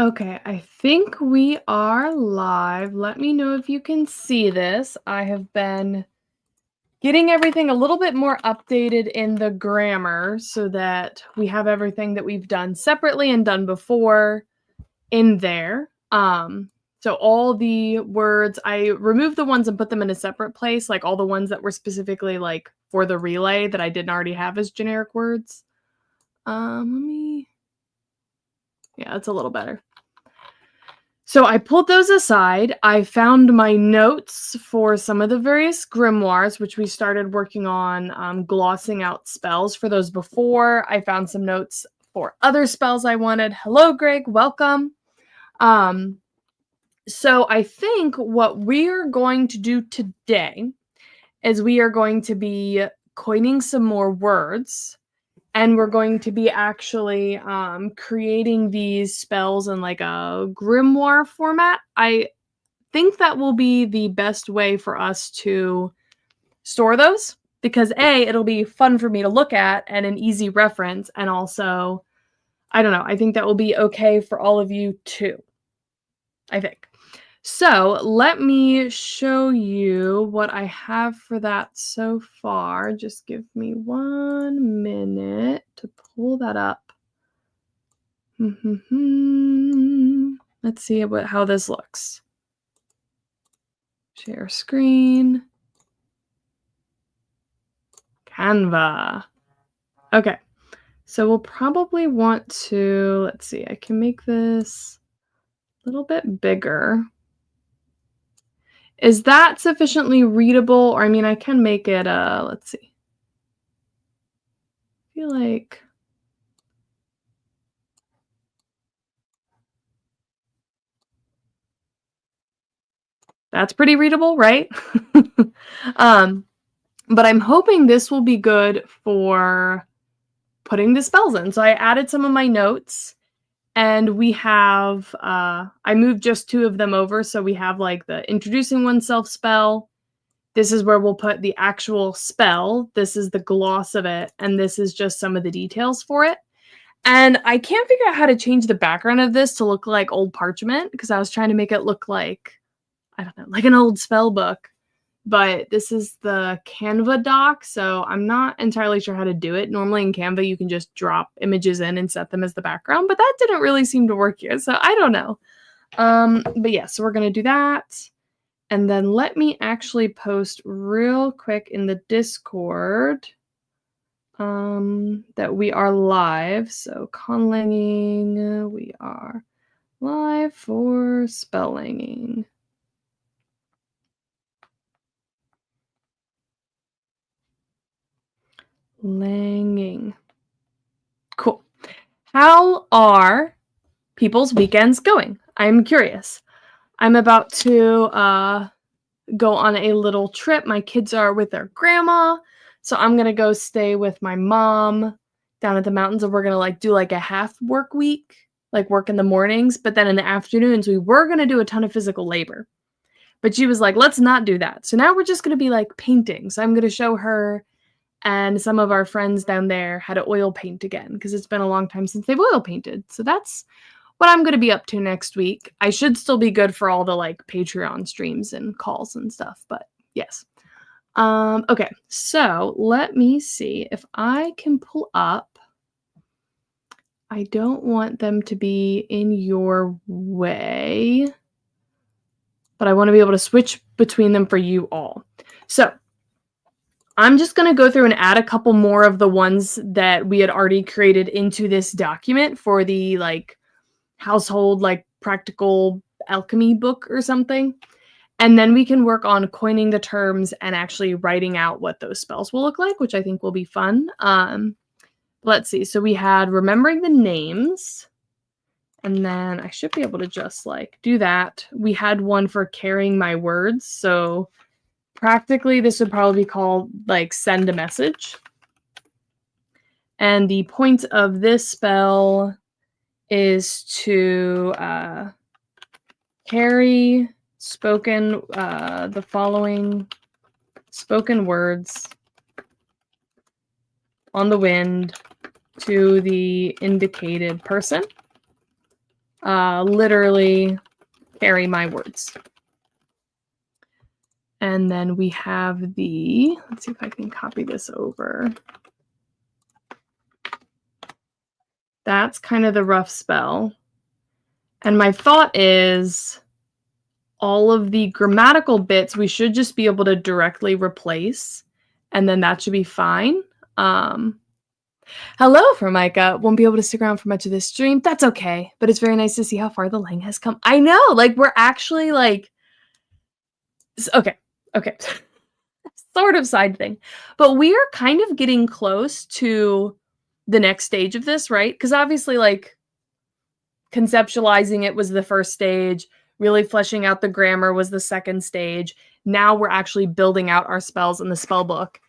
Okay, I think we are live. Let me know if you can see this. I have been getting everything a little bit more updated in the grammar so that we have everything that we've done separately and done before in there. So all the words, I removed the ones and put them in a separate place, like all the ones that were specifically like for the relay that I didn't already have as generic words. Yeah, it's a little better. So I pulled those aside. I found my notes for some of the various grimoires, which we started working on glossing out spells for those before. I found some notes for other spells I wanted. Hello, Greg. Welcome. Um, so I think what we're going to do today is we are going to be coining some more words, and we're going to be actually creating these spells in like a grimoire format. I think that will be the best way for us to store those because it'll be fun for me to look at and an easy reference, and also I don't know, I think that will be okay for all of you too, I think. So let me show you what I have for that so far. Just give me 1 minute to pull that up. Let's see how this looks. Share screen. Canva. Okay, so we'll probably want to, let's see, I can make this a little bit bigger. Is that sufficiently readable? Or I mean, I can make it, let's see. I feel like that's pretty readable, right? But I'm hoping this will be good for putting the spells in. So I added some of my notes, and we have, I moved just 2 of them over. So we have like the introducing oneself spell. This is where we'll put the actual spell. This is the gloss of it. And this is just some of the details for it. And I can't figure out how to change the background of this to look like old parchment because I was trying to make it look like, I don't know, like an old spell book. But this is the Canva doc, so I'm not entirely sure how to do it. Normally in Canva, you can just drop images in and set them as the background, but that didn't really seem to work here, so I don't know. But yeah, so we're going to do that. And then let me actually post real quick in the Discord that we are live. So Conlanging, we are live for spellinging. Langing. Cool. How are people's weekends going? I'm curious. I'm about to go on a little trip. My kids are with their grandma, so I'm gonna go stay with my mom down at the mountains, and we're gonna like do like a half work week, like work in the mornings, but then in the afternoons we were gonna do a ton of physical labor. But she was like, let's not do that. So now we're just gonna be like painting. So I'm gonna show her and some of our friends down there how to oil paint again because it's been a long time since they've oil painted. So that's what I'm going to be up to next week. I should still be good for all the like Patreon streams and calls and stuff, but yes. Okay, so let me see if I can pull up. I don't want them to be in your way, but I want to be able to switch between them for you all. So I'm just going to go through and add a couple more of the ones that we had already created into this document for the like household, like practical alchemy book or something. And then we can work on coining the terms and actually writing out what those spells will look like, which I think will be fun. Let's see. So we had remembering the names. And then I should be able to just like do that. We had one for carrying my words. So practically, this would probably be called like send a message. And the point of this spell is to carry the following spoken words on the wind to the indicated person. literally carry my words. And then we have let's see if I can copy this over. That's kind of the rough spell. And my thought is all of the grammatical bits we should just be able to directly replace, and then that should be fine. Hello, Formica. Won't be able to stick around for much of this stream. That's okay, but it's very nice to see how far the Lang has come. I know, like, we're actually, like... Okay. Sort of side thing. But we are kind of getting close to the next stage of this, right? Because obviously, like, conceptualizing it was the first stage. Really fleshing out the grammar was the second stage. Now we're actually building out our spells in the spell book.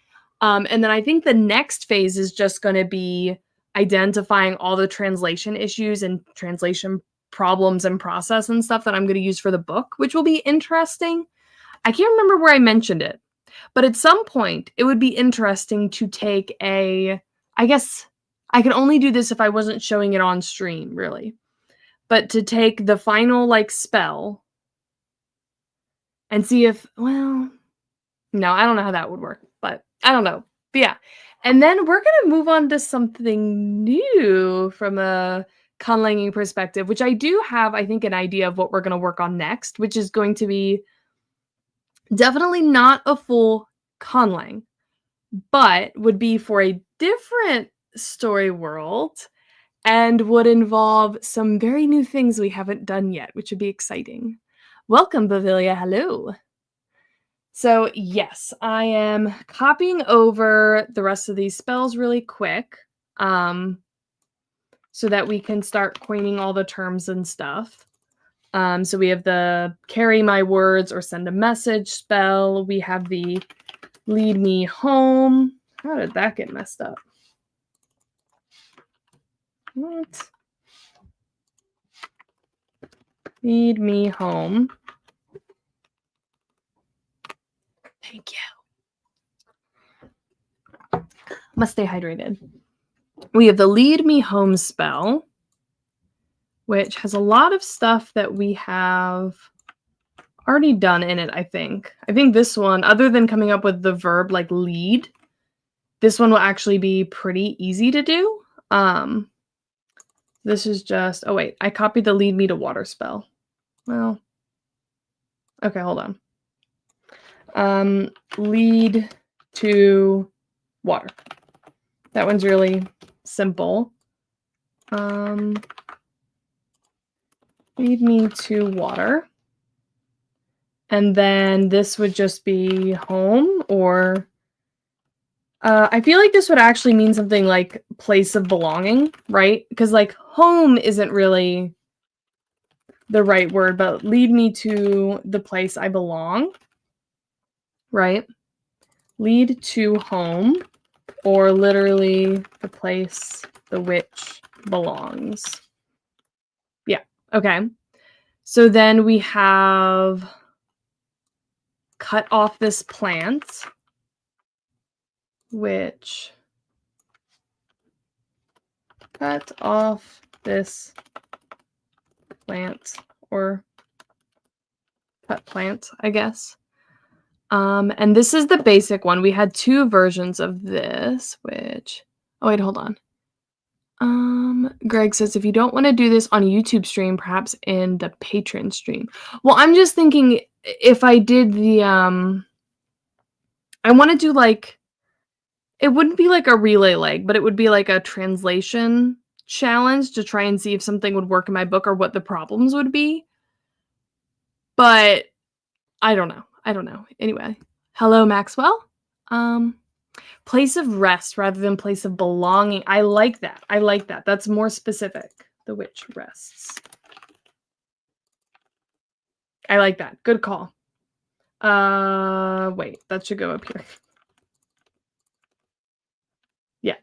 And then I think the next phase is just going to be identifying all the translation issues and translation problems and process and stuff that I'm going to use for the book, which will be interesting. I can't remember where I mentioned it, but at some point it would be interesting to take I guess I could only do this if I wasn't showing it on stream, really. But to take the final, like, spell and see if, well, no, I don't know how that would work, but I don't know. But yeah. And then we're going to move on to something new from a Conlanging perspective, which I do have, I think, an idea of what we're going to work on next, which is going to be definitely not a full Conlang, but would be for a different story world and would involve some very new things we haven't done yet, which would be exciting. Welcome, Bavilia. Hello. So, yes, I am copying over the rest of these spells really quick so that we can start coining all the terms and stuff. So we have the carry my words or send a message spell. We have the lead me home. How did that get messed up? What? Lead me home. Thank you. Must stay hydrated. We have the lead me home spell, which has a lot of stuff that we have already done in it, I think. I think this one, other than coming up with the verb like lead, this one will actually be pretty easy to do. This is just, oh wait, I copied the lead me to water spell. Well, okay, hold on. Lead to water. That one's really simple. Lead me to water. And then this would just be home, or I feel like this would actually mean something like place of belonging, right? Because like home isn't really the right word, but lead me to the place I belong, right? Lead to home, or literally the place the witch belongs. Yeah, okay. So then we have cut off this plant, which cut off this plant, or cut plant, I guess. And this is the basic one. We had two versions of this, which, oh wait, hold on. Greg says, if you don't want to do this on a YouTube stream, perhaps in the Patreon stream. Well, I'm just thinking if I did the, I want to do like, it wouldn't be like a relay leg, but it would be like a translation challenge to try and see if something would work in my book or what the problems would be. But I don't know. Anyway, hello, Maxwell. Place of rest rather than place of belonging. I like that. That's more specific. The witch rests. I like that. Good call. Wait, that should go up here. Yeah.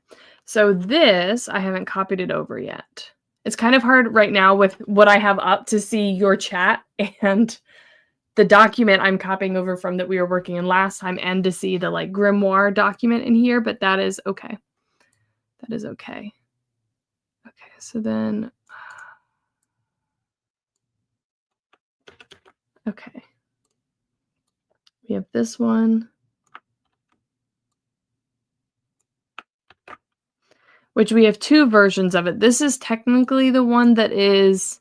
So this, I haven't copied it over yet. It's kind of hard right now with what I have up to see your chat and the document I'm copying over from that we were working in last time, and to see the like Grimoire document in here, but that is okay. Okay, so then Okay. We have this one, which we have two versions of it. This is technically the one that is,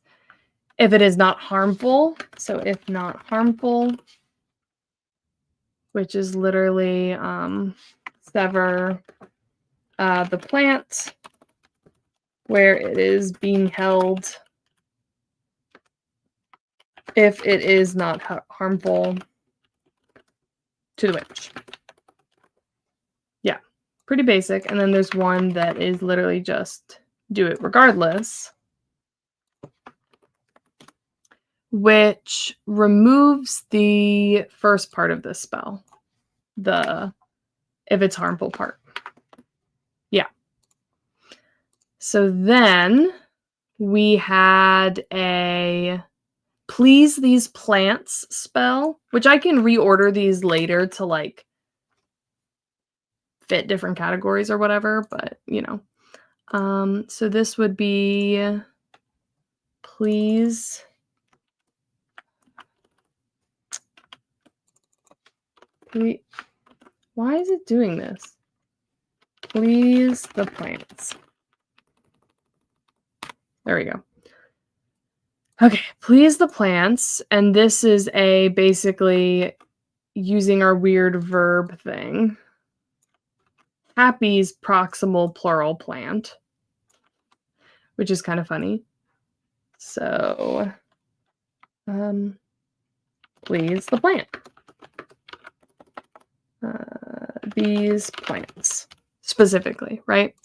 if it is not harmful. So if not harmful, which is literally sever the plant where it is being held if it is not harmful to the witch. Yeah, pretty basic. And then there's one that is literally just do it regardless, which removes the first part of this spell, the if it's harmful part. Yeah. So then we had a please these plants spell, which I can reorder these later to like fit different categories or whatever, but you know. So this would be please why is it doing this? Please the plants. There we go. Okay, please the plants, and this is a basically using our weird verb thing. Happy's proximal plural plant, which is kind of funny. So, please the plant. These plants specifically, right?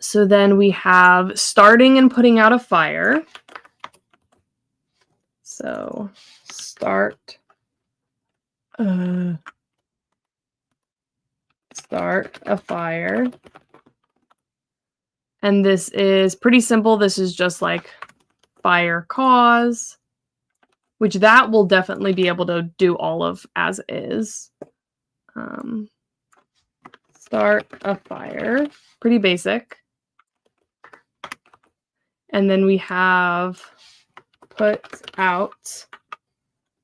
So then we have starting and putting out a fire. So start a fire. And this is pretty simple. This is just like fire cause, which that will definitely be able to do all of as is. Start a fire. Pretty basic. And then we have put out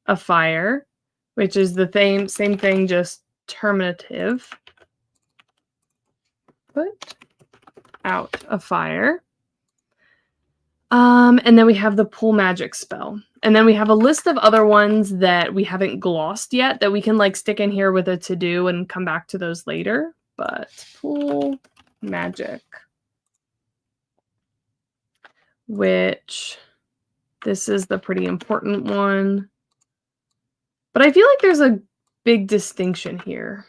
a fire, which is the same thing, just terminative. Put out a fire. And then we have the pull magic spell. And then we have a list of other ones that we haven't glossed yet that we can like stick in here with a to-do and come back to those later. But pull magic, which this is the pretty important one. But I feel like there's a big distinction here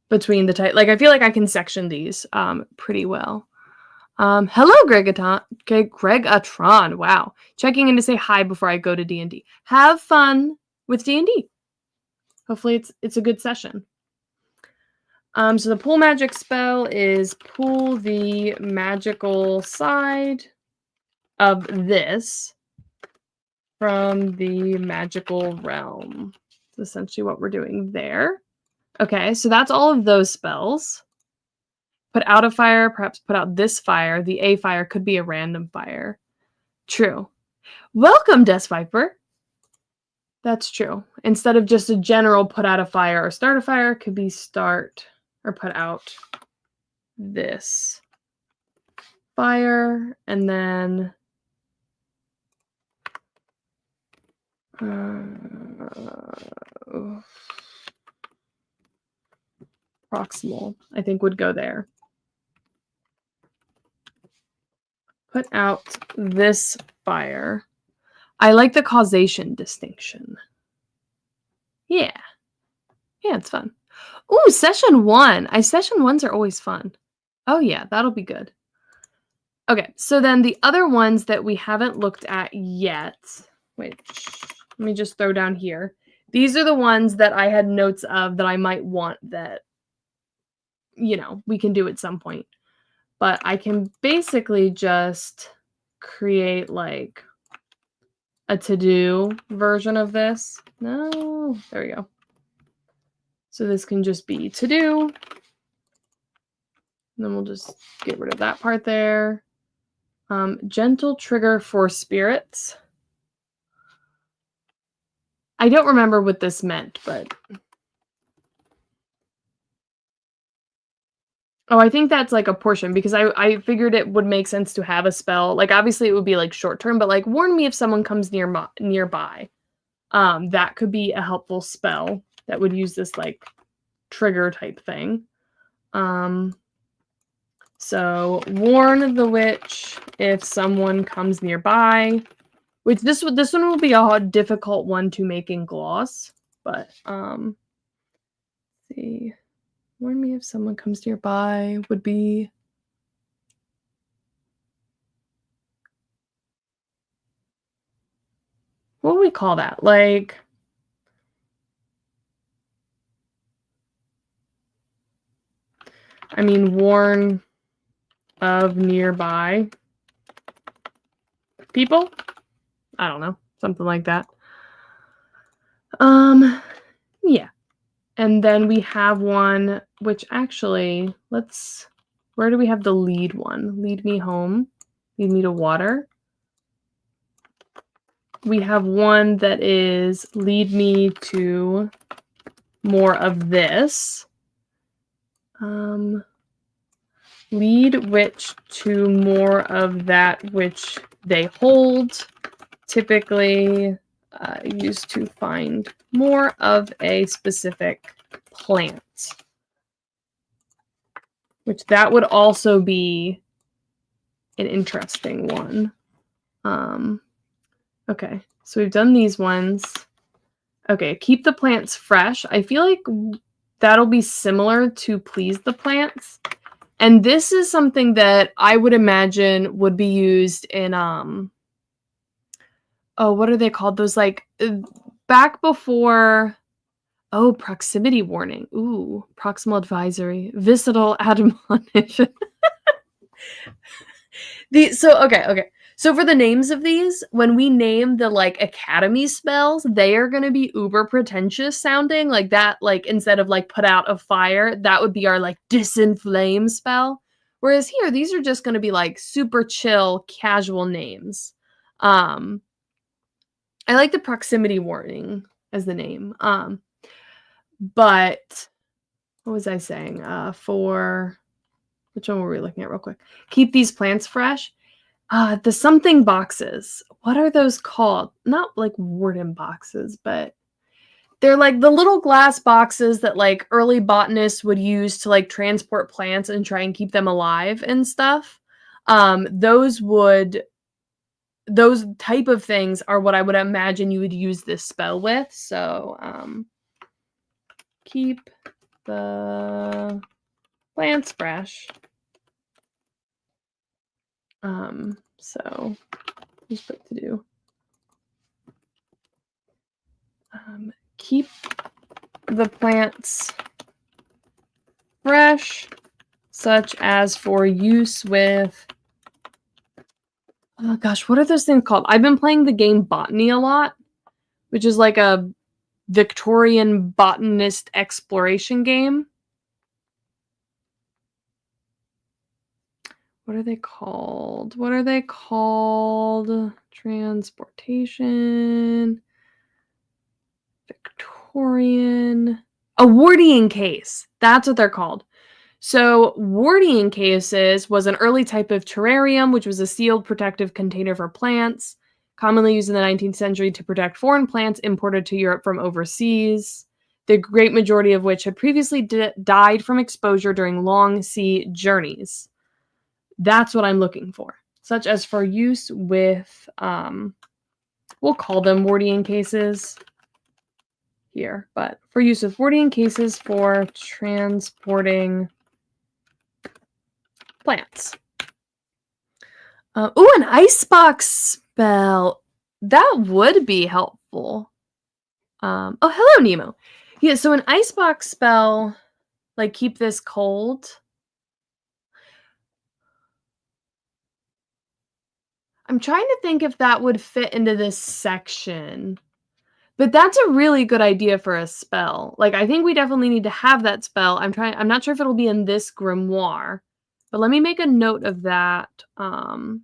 between the type. Like, I feel like I can section these pretty well. Hello, Gregatron. Wow. Checking in to say hi before I go to D&D. Have fun with D&D. Hopefully it's a good session. So the pull magic spell is pull the magical side of this from the magical realm. That's essentially what we're doing there. Okay, so that's all of those spells. Put out a fire, perhaps put out this fire. The A fire could be a random fire. True. Welcome, Death Viper. That's true. Instead of just a general put out a fire or start a fire, it could be start or put out this fire, and then proximal, I think, would go there. Put out this fire. I like the causation distinction. Yeah. Yeah, it's fun. Ooh, session 1. Session 1s are always fun. Oh yeah, that'll be good. Okay, so then the other ones that we haven't looked at yet, which let me just throw down here. These are the ones that I had notes of that I might want that, you know, we can do at some point. But I can basically just create like a to-do version of this. No, there we go. So this can just be to-do. And then we'll just get rid of that part there. Gentle trigger for spirits. I don't remember what this meant, but... Oh, I think that's, like, a portion, because I figured it would make sense to have a spell. Like, obviously, it would be, like, short term, but, like, warn me if someone comes nearby. That could be a helpful spell that would use this, like, trigger type thing. So warn the witch if someone comes nearby. Which this one will be a difficult one to make in gloss, but let's see. Warn me if someone comes nearby would be... What would we call that? Like, I mean, warn of nearby people? I don't know. Something like that. Yeah. And then we have one, which actually, where do we have the lead one? Lead me home. Lead me to water. We have one that is lead me to more of this. Lead witch to more of that which they hold. Typically used to find more of a specific plant. Which that would also be an interesting one. Okay, so we've done these ones. Okay, keep the plants fresh. I feel like that'll be similar to please the plants. And this is something that I would imagine would be used in, oh, what are they called? Those, like, back before, oh, proximity warning. Ooh, proximal advisory. Visital admonition. Okay. So for the names of these, when we name the, like, academy spells, they are going to be uber pretentious sounding, like that, like, instead of, like, put out a fire, that would be our, like, disinflame spell. Whereas here, these are just going to be, like, super chill, casual names. I like the proximity warning as the name. But what was I saying? For which one were we looking at real quick? Keep these plants fresh. The something boxes. What are those called? Not like warden boxes, but they're like the little glass boxes that, like, early botanists would use to, like, transport plants and try and keep them alive and stuff. Those type of things are what I would imagine you would use this spell with. So, keep the plants fresh. So here's what to do. Keep the plants fresh, such as for use with... Oh gosh, what are those things called? I've been playing the game Botany a lot, which is like a Victorian botanist exploration game. What are they called? Transportation. Victorian. A warding case. That's what they're called. So warding cases was an early type of terrarium, which was a sealed protective container for plants, commonly used in the 19th century to protect foreign plants imported to Europe from overseas, the great majority of which had previously died from exposure during long sea journeys. That's what I'm looking for, such as for use with, we'll call them warding cases here, but for use with warding cases for transporting plants. Ooh, an icebox spell. That would be helpful. Oh, hello, Nemo. Yeah, so an icebox spell, like, keep this cold. I'm trying to think if that would fit into this section. But that's a really good idea for a spell. Like, I think we definitely need to have that spell. I'm not sure if it'll be in this grimoire. But let me make a note of that. That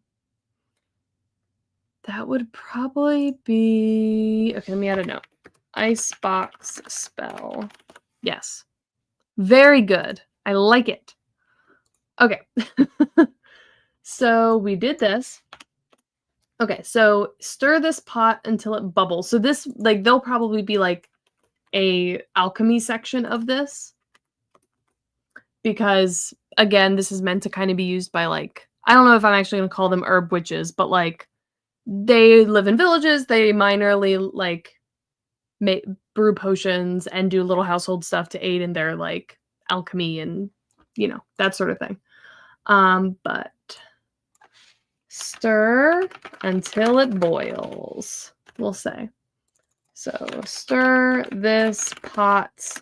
would probably be... Okay, let me add a note. Icebox spell. Yes. Very good. I like it. Okay. So we did this. Okay, so stir this pot until it bubbles. So this, like, there'll probably be like a alchemy section of this because again, this is meant to kind of be used by like, I don't know if I'm actually going to call them herb witches, but like they live in villages, they minorly like brew potions and do little household stuff to aid in their like alchemy and that sort of thing. But stir until it boils, we'll say. So stir this pot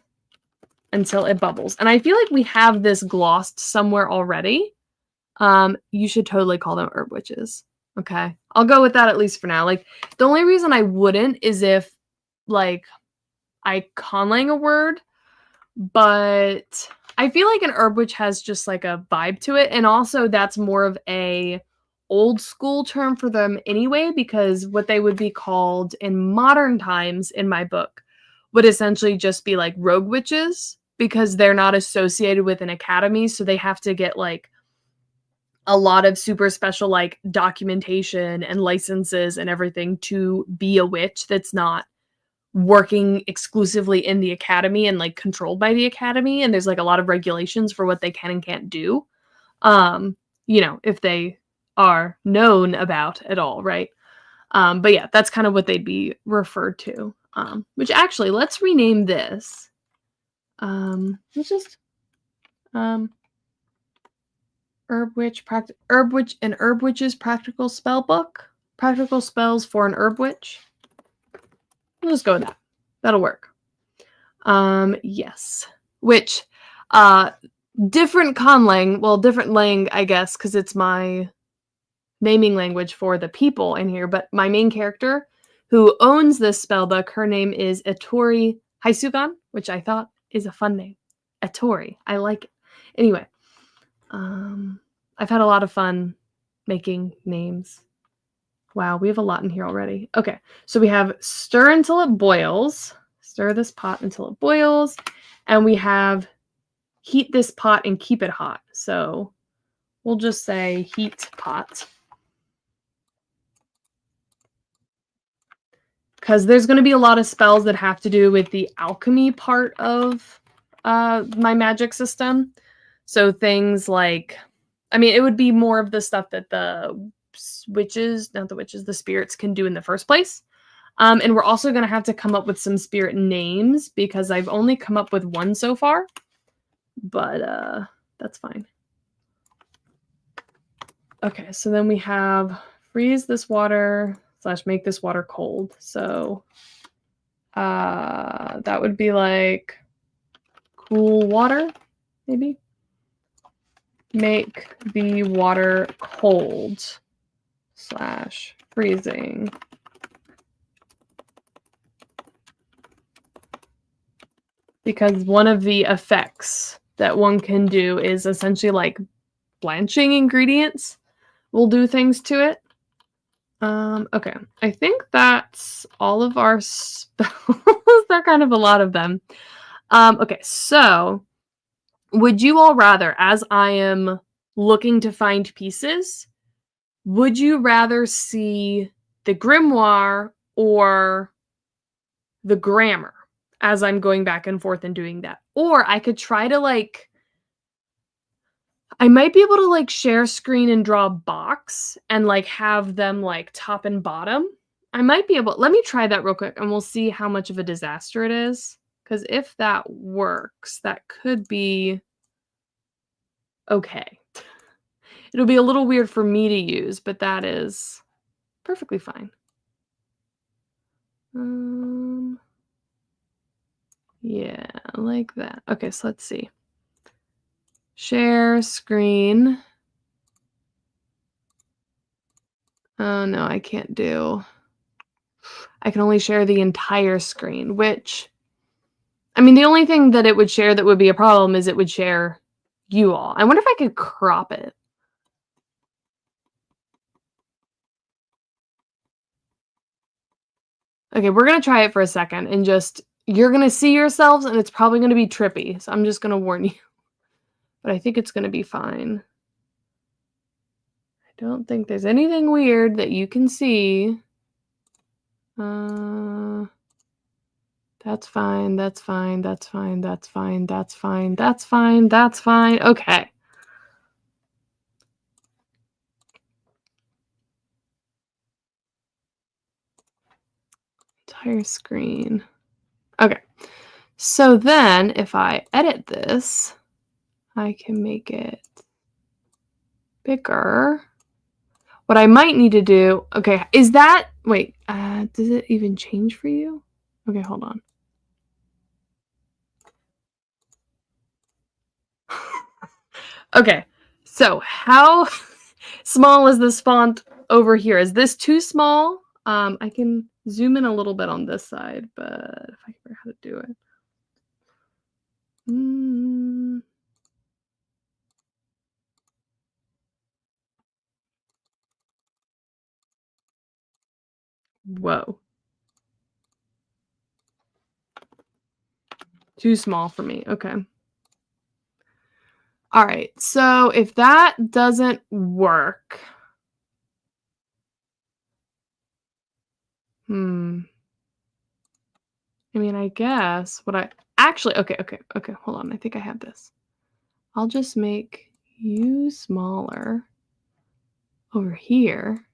until it bubbles. And I feel like we have this glossed somewhere already. You should totally call them herb witches. Okay. I'll go with that at least for now. Like the only reason I wouldn't is if like I conlang a word, but I feel like an herb witch has just like a vibe to it. And also that's more of a old school term for them anyway, because what they would be called in modern times in my book would essentially just be like rogue witches because they're not associated with an academy. So they have to get like a lot of super special like documentation and licenses and everything to be a witch that's not working exclusively in the academy and like controlled by the academy. And there's like a lot of regulations for what they can and can't do. If they are known about at all, right? But yeah, that's kind of what they'd be referred to. Which actually, let's rename this. Let's just Herb Witch's Practical Spell Book. Practical spells for an herb witch. We'll just go with that. That'll work. Yes. Which, different different lang, I guess, because it's my naming language for the people in here, but my main character who owns this spell book, her name is Etori Haisugan, which I thought is a fun name. Etori. I like it. Anyway, I've had a lot of fun making names. Wow, we have a lot in here already. Okay, so we have stir until it boils. Stir this pot until it boils. And we have heat this pot and keep it hot. So we'll just say heat pot. Because there's going to be a lot of spells that have to do with the alchemy part of my magic system. So things like, it would be more of the stuff that the the spirits can do in the first place. And we're also going to have to come up with some spirit names because I've only come up with one so far. But that's fine. Okay, so then we have freeze this water / make this water cold. So that would be like cool water, maybe. Make the water cold / freezing. Because one of the effects that one can do is essentially like blanching ingredients will do things to it. Okay, I think that's all of our spells. There are kind of a lot of them. Okay, so would you all rather, as I am looking to find pieces, would you rather see the grimoire or the grammar as I'm going back and forth and doing that? Or I could try to I might be able to share screen and draw a box and have them top and bottom. I might be able, let me try that real quick and we'll see how much of a disaster it is. Because if that works, that could be okay. It'll be a little weird for me to use, but that is perfectly fine. Yeah, like that. Okay, so let's see. Share screen. Oh no, I can't do. I can only share the entire screen, which, the only thing that it would share that would be a problem is it would share you all. I wonder if I could crop it. Okay, we're gonna try it for a second and just you're gonna see yourselves and it's probably gonna be trippy. So I'm just gonna warn you. But I think it's gonna be fine. I don't think there's anything weird that you can see. That's fine, that's fine, that's fine, that's fine, that's fine, that's fine, that's fine. Okay. Entire screen. Okay. So then if I edit this, I can make it bigger. What I might need to do, okay, is that, wait, does it even change for you? Okay, hold on. Okay, so how small is this font over here? Is this too small? I can zoom in a little bit on this side, but if I figure out how to do it. Whoa. Too small for me. Okay. All right. So if that doesn't work, I mean, I guess what I actually, okay, hold on. I think I have this. I'll just make you smaller over here.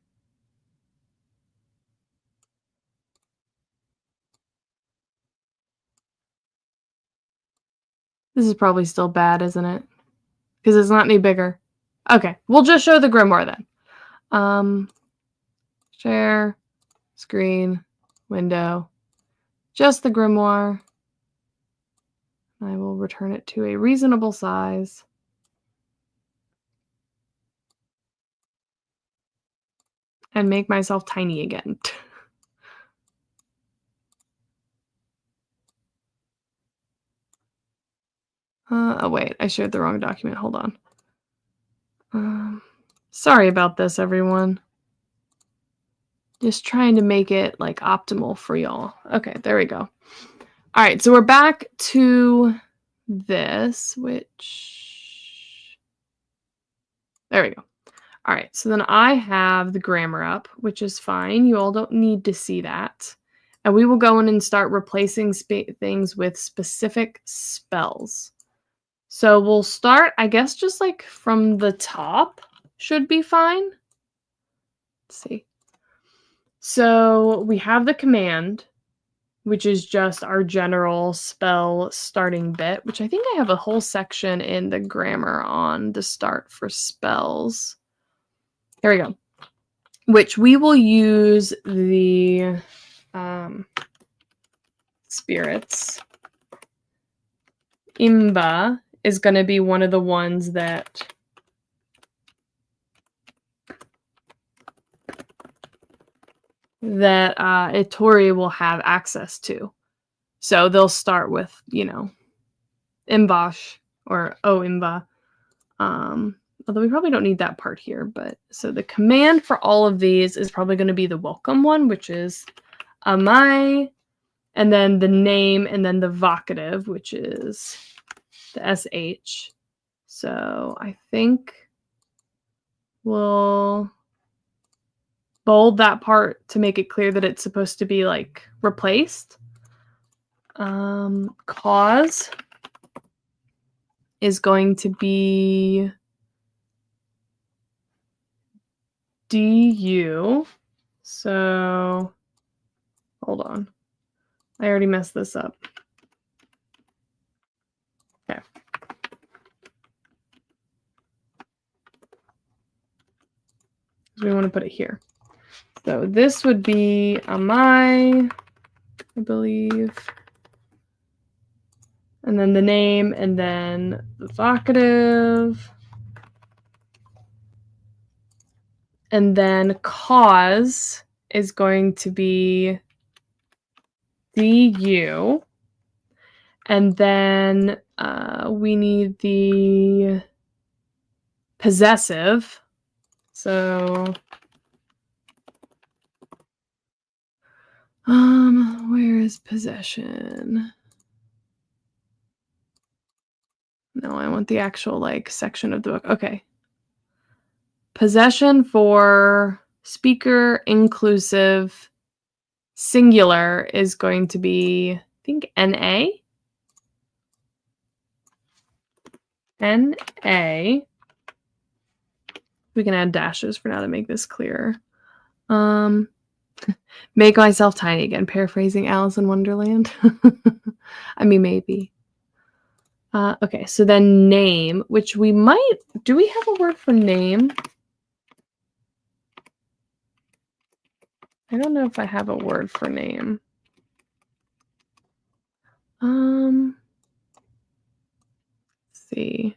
This is probably still bad, isn't it? Because it's not any bigger. Okay, we'll just show the Grimoire then. Share, screen, window, just the Grimoire. I will return it to a reasonable size. And make myself tiny again. Oh wait, I shared the wrong document. Hold on. Sorry about this, everyone. Just trying to make it like optimal for y'all. Okay, there we go. All right, so we're back to this, which there we go. All right, so then I have the grammar up, which is fine. You all don't need to see that. And we will go in and start replacing things with specific spells. So we'll start, I guess, just like from the top should be fine. Let's see. So we have the command, which is just our general spell starting bit, which I think I have a whole section in the grammar on the start for spells. Here we go. Which we will use the spirits. Imba is going to be one of the ones that Itori will have access to. So they'll start with, Imbash or Imba. Although we probably don't need that part here, but so the command for all of these is probably going to be the welcome one, which is Amai, and then the name, and then the vocative, which is the SH. So I think we'll bold that part to make it clear that it's supposed to be like replaced. Cause is going to be DU. So hold on. I already messed this up. Okay. We want to put it here. So this would be Amai, I believe. And then the name, and then the vocative. And then cause is going to be DU. And then we need the possessive. So is possession? No, I want the actual like section of the book. Okay. Possession for speaker inclusive singular is going to be, I think, NA. NA. We can add dashes for now to make this clearer. Make myself tiny again, paraphrasing Alice in Wonderland. I mean, maybe. Okay, so then name, which we might... Do we have a word for name? I don't know if I have a word for name. Let's see.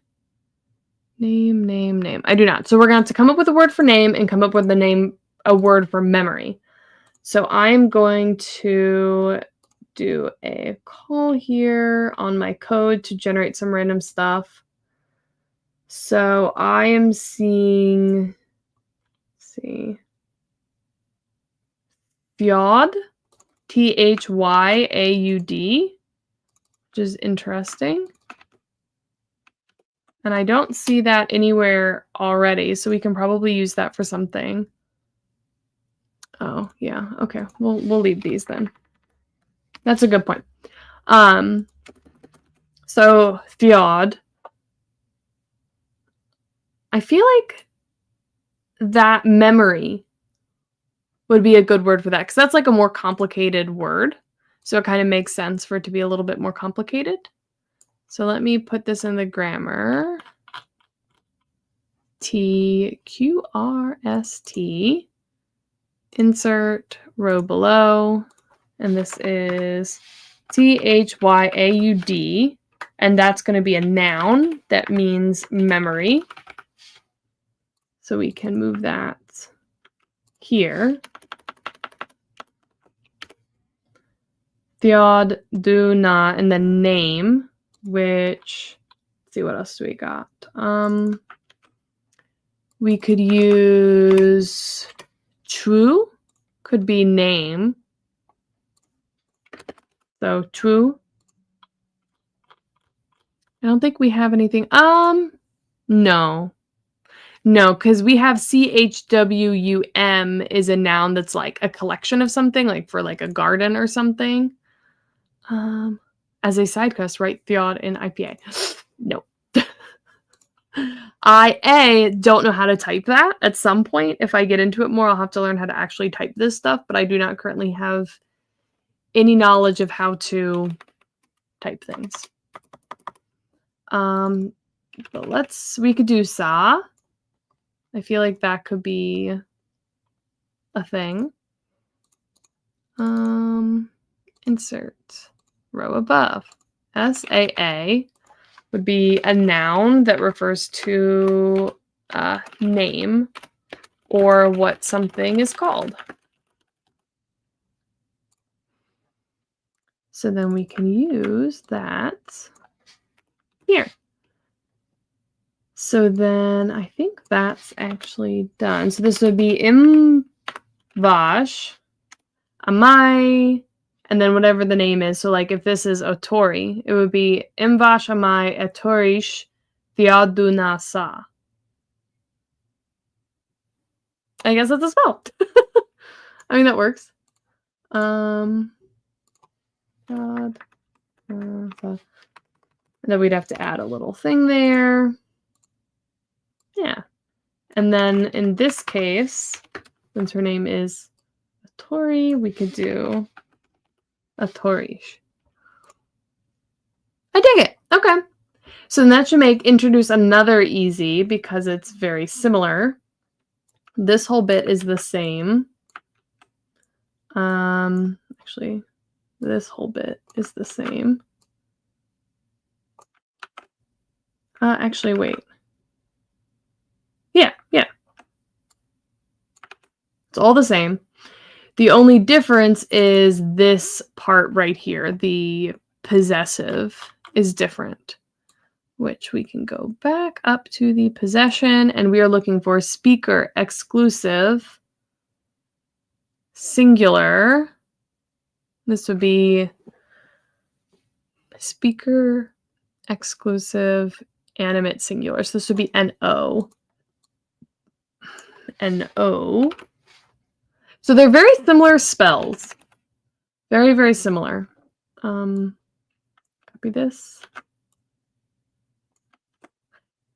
Name. I do not. So we're going to have to come up with a word for name and come up with a word for memory. So I'm going to do a call here on my code to generate some random stuff. So I am seeing, let's see, Thyad, ThyauD, which is interesting. And I don't see that anywhere already, so we can probably use that for something. Oh, yeah. Okay. We'll leave these then. That's a good point. So Thyad. I feel like that memory would be a good word for that, because that's like a more complicated word. So it kind of makes sense for it to be a little bit more complicated. So let me put this in the grammar. TQRST. Insert row below. And this is THYAUD. And that's going to be a noun that means memory. So we can move that here. Thyad, do not, and then name, which, let's see, what else do we got? We could use true, could be name. So true. I don't think we have anything. No, because we have CHWUM is a noun that's like a collection of something, like for like a garden or something. As a side quest, write Thyad in IPA. No. I don't know how to type that. At some point, if I get into it more, I'll have to learn how to actually type this stuff, but I do not currently have any knowledge of how to type things. But we could do sa. I feel like that could be a thing. Insert row above. SAA would be a noun that refers to a name or what something is called. So then we can use that here. So then I think that's actually done. So this would be imvash, amai, and then whatever the name is. So like if this is Otori, it would be imvash amai etorish Thyadunasa. I guess that's a spell. I mean, that works. And then we'd have to add a little thing there. Yeah. And then in this case, since her name is Tori, we could do a Torish. I dig it. Okay. So then that should introduce another easy because it's very similar. This whole bit is the same. Actually, this whole bit is the same. Actually, wait. Yeah. It's all the same. The only difference is this part right here. The possessive is different, which we can go back up to the possession, and we are looking for speaker exclusive singular This would be speaker exclusive animate singular. So this would be N-O. N-O. So they're very similar spells. Very, very similar. Copy this.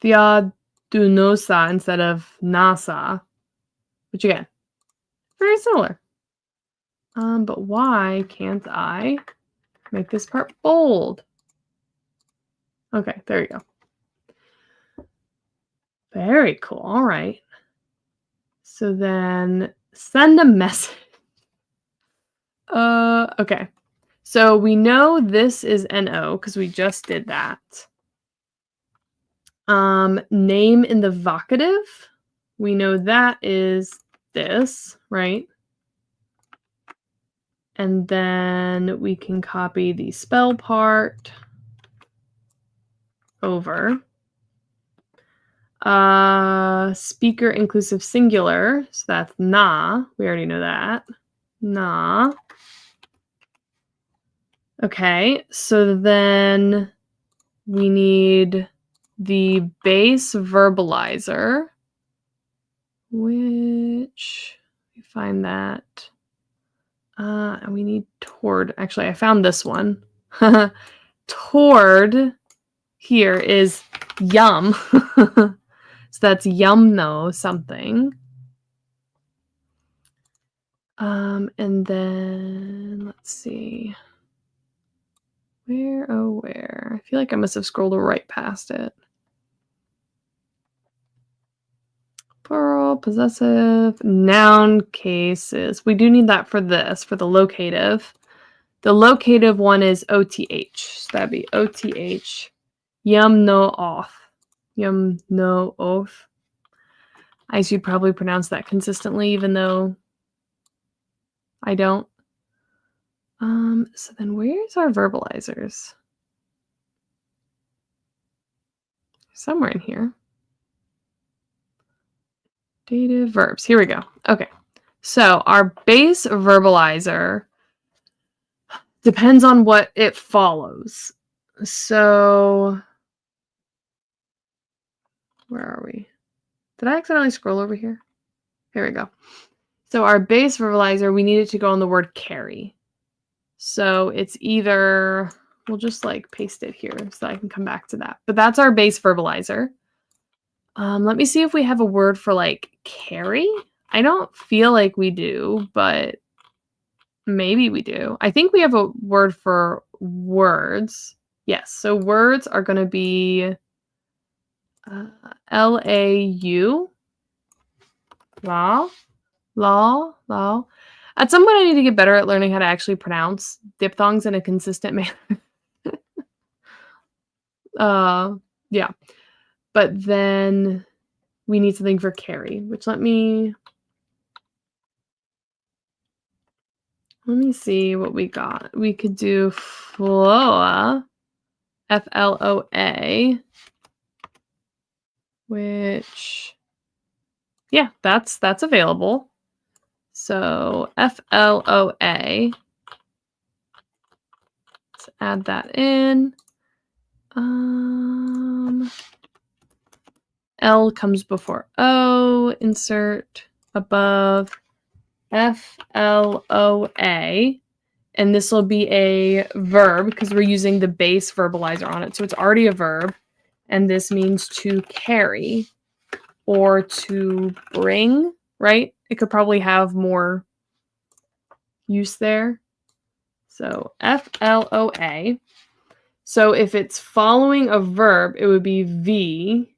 Theodunosa instead of Nasa. Which again, very similar. But why can't I make this part bold? Okay, there you go. Very cool. All right. So then send a message. Okay. So we know this is NO because we just did that. Name in the vocative. We know that is this, right? And then we can copy the spell part over. Speaker inclusive singular. So that's na. We already know that. Na. Okay, so then we need the base verbalizer, which we find that. And we need toward. Actually, I found this one. Toward here is yum. So that's yum no something. And then let's see. Where, oh, where? I feel like I must have scrolled right past it. Plural, possessive, noun cases. We do need that for this, for the locative. The locative one is OTH. So that'd be OTH. Yum no off. Yum no off. I should probably pronounce that consistently, even though I don't. So then where's our verbalizers? Somewhere in here. Dative verbs. Here we go. Okay. So our base verbalizer depends on what it follows. So where are we? Did I accidentally scroll over here? Here we go. So our base verbalizer, we need it to go on the word carry. So it's either, we'll just like paste it here so I can come back to that. But that's our base verbalizer. Let me see if we have a word for like carry. I don't feel like we do, but maybe we do. I think we have a word for words. Yes, so words are going to be L-A-U. Law. Law. Law. At some point, I need to get better at learning how to actually pronounce diphthongs in a consistent manner. Yeah. But then we need something for carry, which let me see what we got. We could do floa, F-L-O-A, which, yeah, that's available. So F-L-O-A, let's add that in. L comes before O, insert above F-L-O-A, and this will be a verb because we're using the base verbalizer on it. So it's already a verb, and this means to carry or to bring, right? It could probably have more use there. So F-L-O-A. So if it's following a verb, it would be V.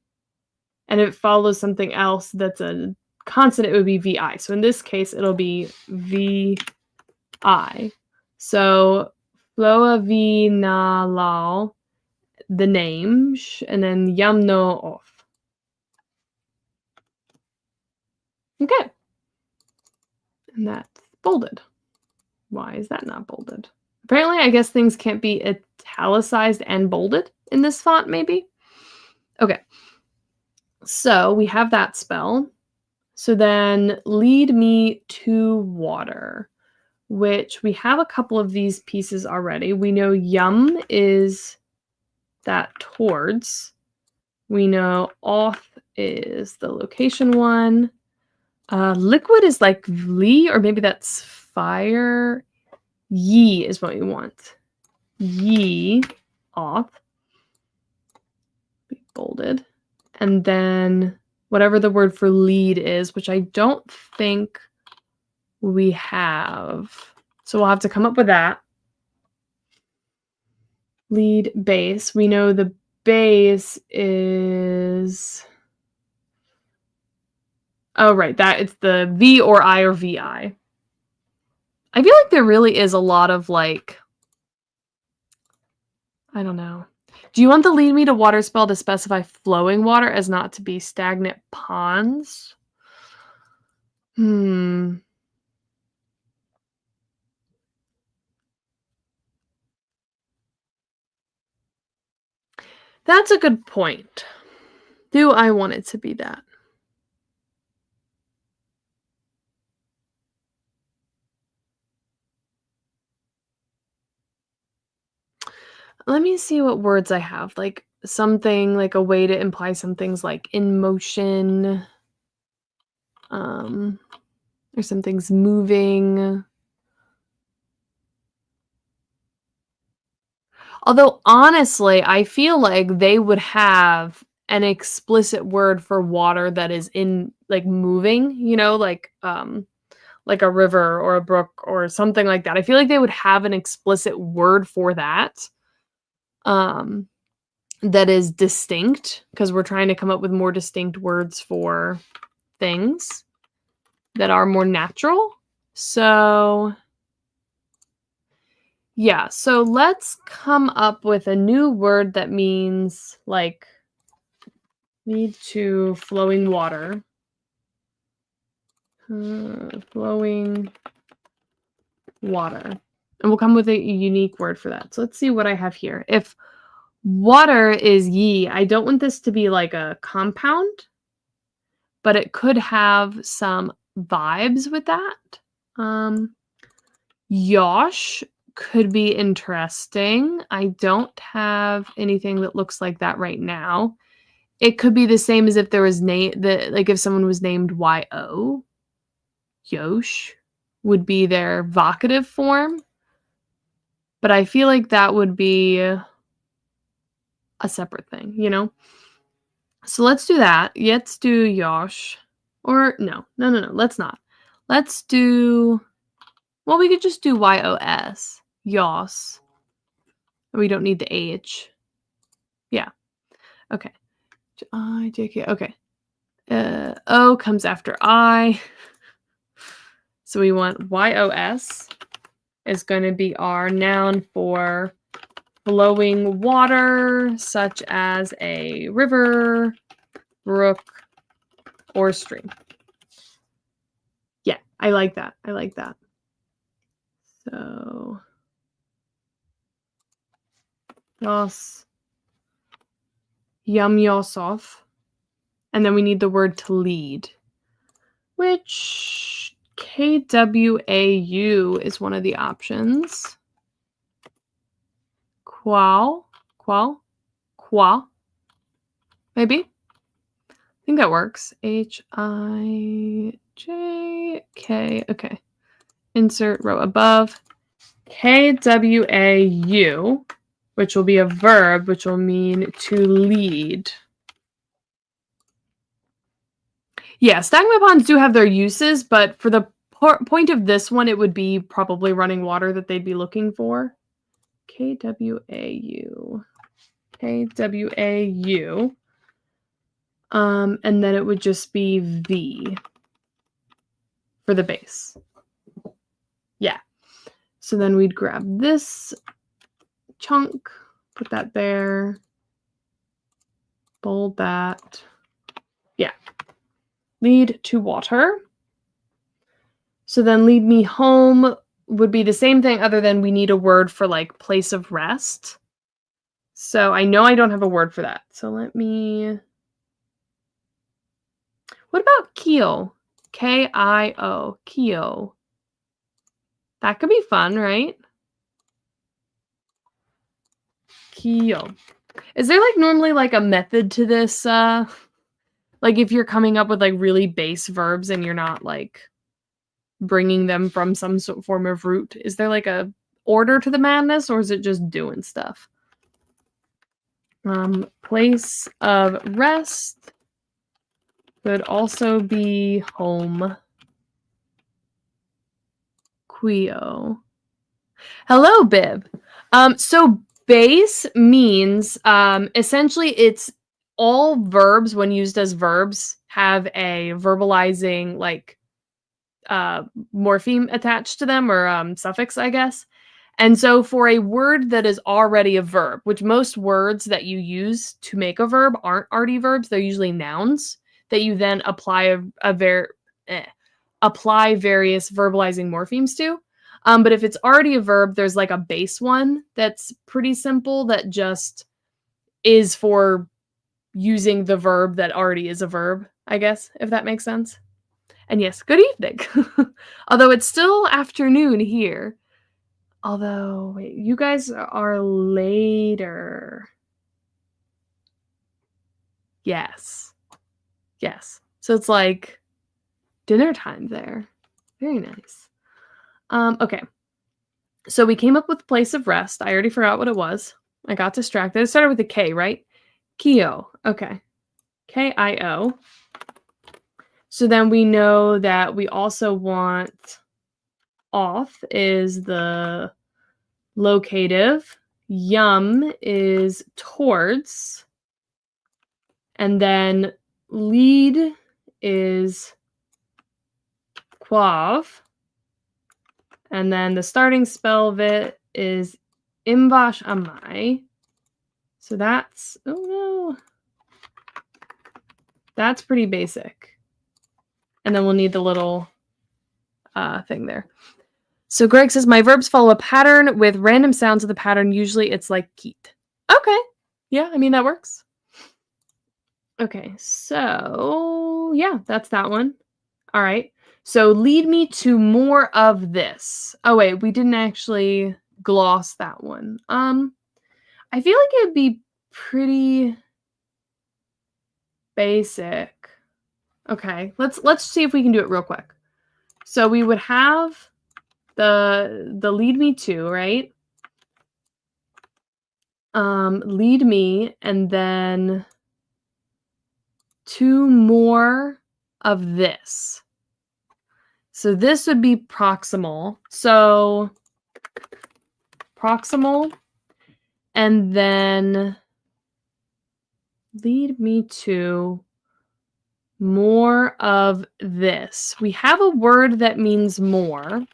And if it follows something else that's a consonant, it would be VI. So in this case, it'll be VI. So Floa V Na Lao, the name, and then Yam No Off. Okay. And that's bolded. Why is that not bolded? Apparently, I guess things can't be italicized and bolded in this font, maybe. Okay. So we have that spell. So then lead me to water. which we have a couple of these pieces already. We know yum is that towards. We know off is the location one. Liquid is like Lee, or maybe that's fire. Ye is what we want. Ye off. Be bolded. And then whatever the word for lead is, which I don't think we have. So we'll have to come up with that. Lead base. We know the base is... Oh, right. That it's the V or I or VI. I feel like there really is a lot of like... I don't know. Do you want the lead me to water spell to specify flowing water as not to be stagnant ponds? That's a good point. Do I want it to be that? Let me see what words I have. Like something, like a way to imply some things like in motion, or something's moving. Although honestly, I feel like they would have an explicit word for water that is in like moving, you know, like a river or a brook or something like that. I feel like they would have an explicit word for that. That is distinct, because we're trying to come up with more distinct words for things that are more natural. So yeah, so let's come up with a new word that means like lead to flowing water. Flowing water. And we'll come with a unique word for that. So let's see what I have here. If water is ye, I don't want this to be like a compound, but it could have some vibes with that. Yosh could be interesting. I don't have anything that looks like that right now. It could be the same as if there was like if someone was named Y-O. Yosh would be their vocative form. But I feel like that would be a separate thing, you know? So let's do that. Let's do Yosh. Or no, let's not. Let's do, well, we could just do Y-O-S. Yos. We don't need the H. Yeah. Okay. I, J, K. Okay. O comes after I. So we want Y-O-S is going to be our noun for flowing water, such as a river, brook, or stream. Yeah, I like that. I like that. So, Yos, Yum Yosov. And then we need the word to lead, which KWAU is one of the options. Qual, maybe. I think that works. HIJK. Okay. Insert row above. KWAU, which will be a verb, which will mean to lead. Yeah, stagnant ponds do have their uses, but for the point of this one, it would be probably running water that they'd be looking for. KWAU. KWAU. And then it would just be V for the base. Yeah. So then we'd grab this chunk, put that there, bold that. Yeah. Lead to water. So then lead me home would be the same thing, other than we need a word for like place of rest. So I know I don't have a word for that. So let me... What about Kio? K-I-O. Kio. That could be fun, right? Kyo. Is there like normally like a method to this? Like if you're coming up with like really base verbs and you're not like bringing them from some form of root, is there like a order to the madness, or is it just doing stuff? Place of rest could also be home. Quio. Hello, Bib. So base means essentially it's all verbs when used as verbs have a verbalizing like morpheme attached to them or suffix, I guess. And so for a word that is already a verb, which most words that you use to make a verb aren't already verbs, they're usually nouns that you then apply apply various verbalizing morphemes to. But if it's already a verb, there's like a base one that's pretty simple that just is for using the verb that already is a verb, I guess, if that makes sense. And yes, good evening. Although it's still afternoon here. Although, wait, you guys are later. Yes. Yes. So it's like dinner time there. Very nice. Okay. So we came up with place of rest. I already forgot what it was. I got distracted. It started with a K, right? Kio. Okay. K-I-O. So then we know that we also want off is the locative. Yum is towards. And then lead is quav. And then the starting spell of it is imbash amai. So that's, oh no. That's pretty basic. And then we'll need the little thing there. So Greg says, my verbs follow a pattern with random sounds of the pattern. Usually it's like keet. Okay. Yeah, I mean, that works. Okay, so yeah, that's that one. All right. So lead me to more of this. Oh wait, we didn't actually gloss that one. I feel like it'd be pretty basic. Okay, let's see if we can do it real quick. So we would have the lead me to, right? Lead me and then two more of this. So this would be proximal. So proximal and then lead me to more of this. We have a word that means more,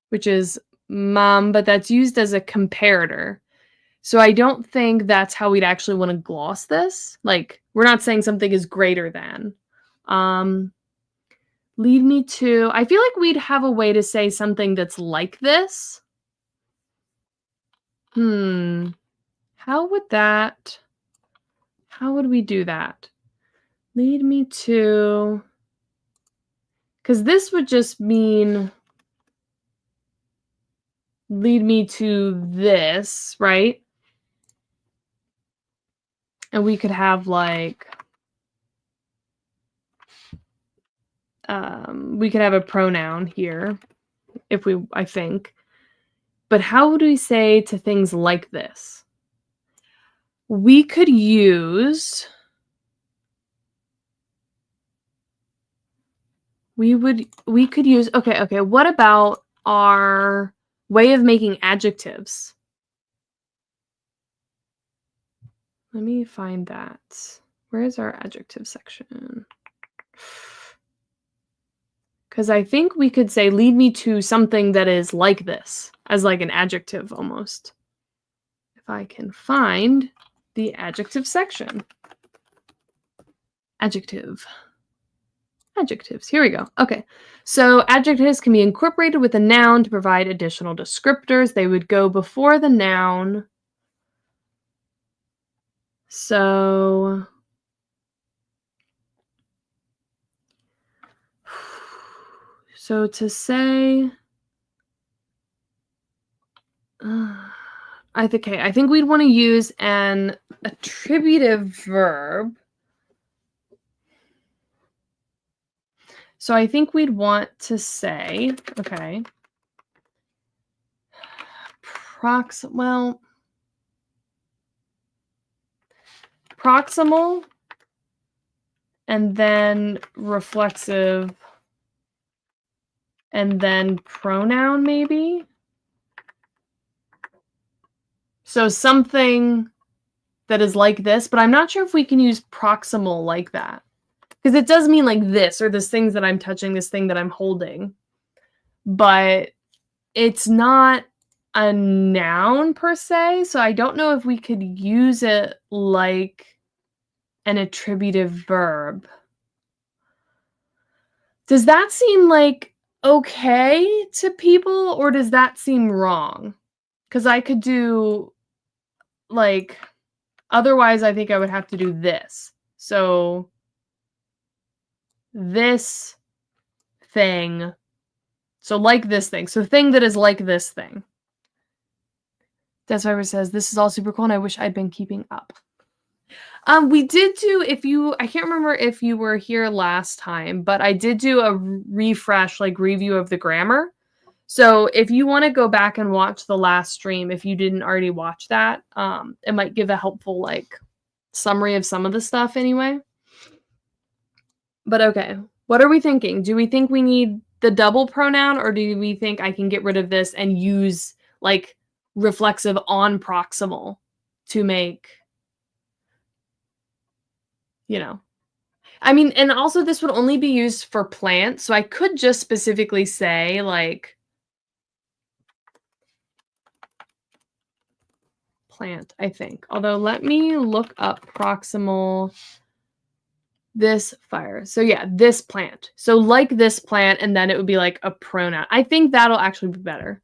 which is mom, but that's used as a comparator. So I don't think that's how we'd actually want to gloss this. Like, we're not saying something is greater than. Lead me to, I feel like we'd have a way to say something that's like this. How would we do that? Lead me to, because this would just mean lead me to this, right? And we could have like, we could have a pronoun here if we, I think. But how would we say to things like this? We could use, we could use, okay, what about our way of making adjectives? Let me find that. Where is our adjective section? Because I think we could say, lead me to something that is like this, as like an adjective almost. If I can find the adjective section. Adjective. Adjectives. Here we go. Okay. So adjectives can be incorporated with a noun to provide additional descriptors. They would go before the noun. So So to say, I think we'd want to use an attributive verb. So I think we'd want to say, okay, proximal and then reflexive and then pronoun maybe. So something that is like this, but I'm not sure if we can use proximal like that. Because it does mean like this, or this things that I'm touching, this thing that I'm holding. But it's not a noun per se, so I don't know if we could use it like an attributive verb. Does that seem like okay to people, or does that seem wrong? Because I could do like, otherwise I think I would have to do this. So this thing, so like this thing, so thing that is like this thing. That's why it says, this is all super cool and I wish I'd been keeping up. We did do, I can't remember if you were here last time, but I did do a refresh, like review of the grammar. So if you want to go back and watch the last stream, if you didn't already watch that, it might give a helpful like summary of some of the stuff anyway. But okay, what are we thinking? Do we think we need the double pronoun, or do we think I can get rid of this and use like reflexive on proximal to make, you know? I mean, and also this would only be used for plants, so I could just specifically say like plant, I think. Although let me look up proximal this fire. So yeah, this plant. So like this plant, and then it would be like a pronoun. I think that'll actually be better.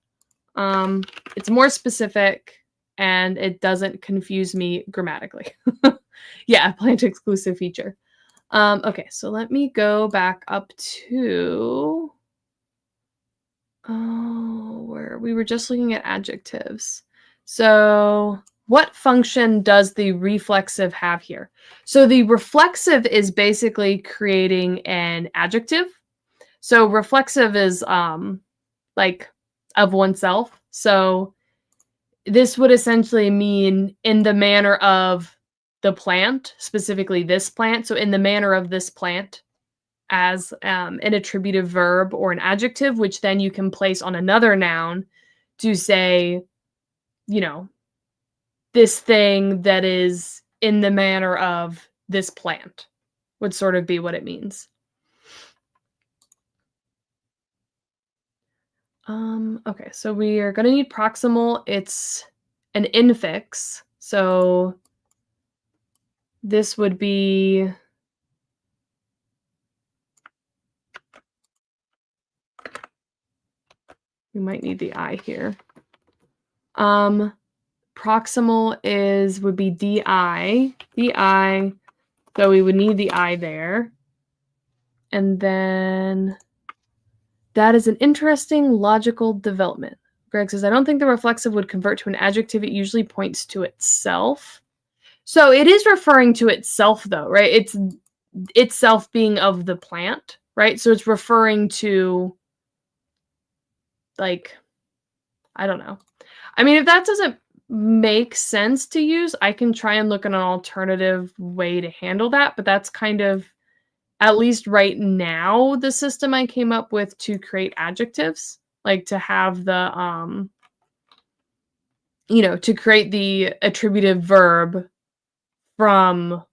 It's more specific and it doesn't confuse me grammatically. Yeah, plant exclusive feature. Okay, so let me go back up to where we were just looking at adjectives. So what function does the reflexive have here? So the reflexive is basically creating an adjective. So reflexive is like of oneself. So this would essentially mean in the manner of the plant, specifically this plant. So in the manner of this plant, as an attributive verb or an adjective, which then you can place on another noun to say, you know, this thing that is in the manner of this plant would sort of be what it means. Okay, so we are going to need proximal. It's an infix. So this would be we might need the I here. Proximal would be DI. So we would need the I there. And then that is an interesting logical development. Greg says, I don't think the reflexive would convert to an adjective. It usually points to itself. So it is referring to itself, though, right? It's itself being of the plant, right? So it's referring to, like, I don't know. I mean, if that doesn't make sense to use, I can try and look at an alternative way to handle that, but that's kind of, at least right now, the system I came up with to create adjectives, like to have the, to create the attributive verb from,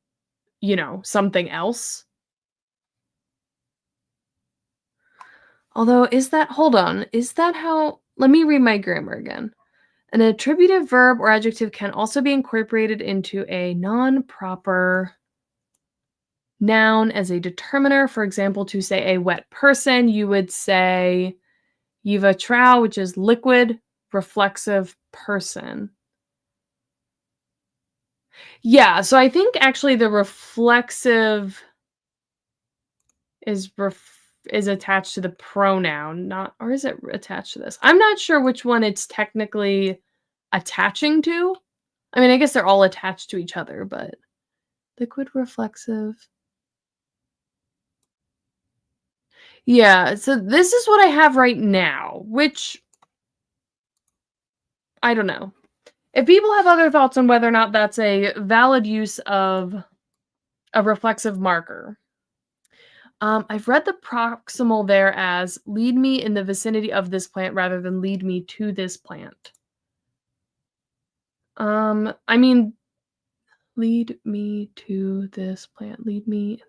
something else. Although, hold on, is that how, let me read my grammar again. An attributive verb or adjective can also be incorporated into a non-proper noun as a determiner. For example, to say a wet person, you would say Yiva trow, which is liquid, reflexive person. Yeah, so I think actually the reflexive is is attached to the pronoun, not or is it attached to this? I'm not sure which one it's technically attaching to. I mean, I guess they're all attached to each other, but liquid reflexive. Yeah, so this is what I have right now, which I don't know. If people have other thoughts on whether or not that's a valid use of a reflexive marker. I've read the proximal there as lead me in the vicinity of this plant rather than lead me to this plant. I mean, lead me to this plant. Lead me.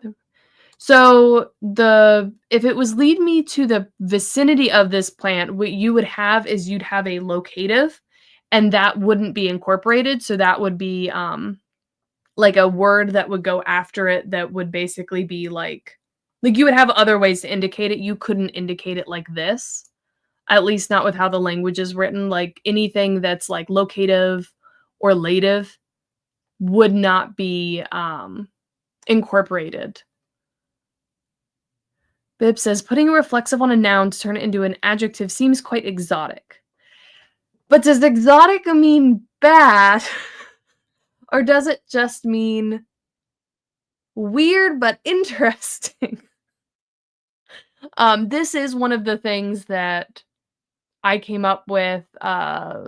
So if it was lead me to the vicinity of this plant, what you would have is you'd have a locative, and that wouldn't be incorporated. So that would be like a word that would go after it that would basically be like you would have other ways to indicate it. You couldn't indicate it like this, at least not with how the language is written. Like anything that's like locative or lative would not be incorporated. Bib says, putting a reflexive on a noun to turn it into an adjective seems quite exotic. But does exotic mean bad? Or does it just mean weird but interesting? This is one of the things that I came up with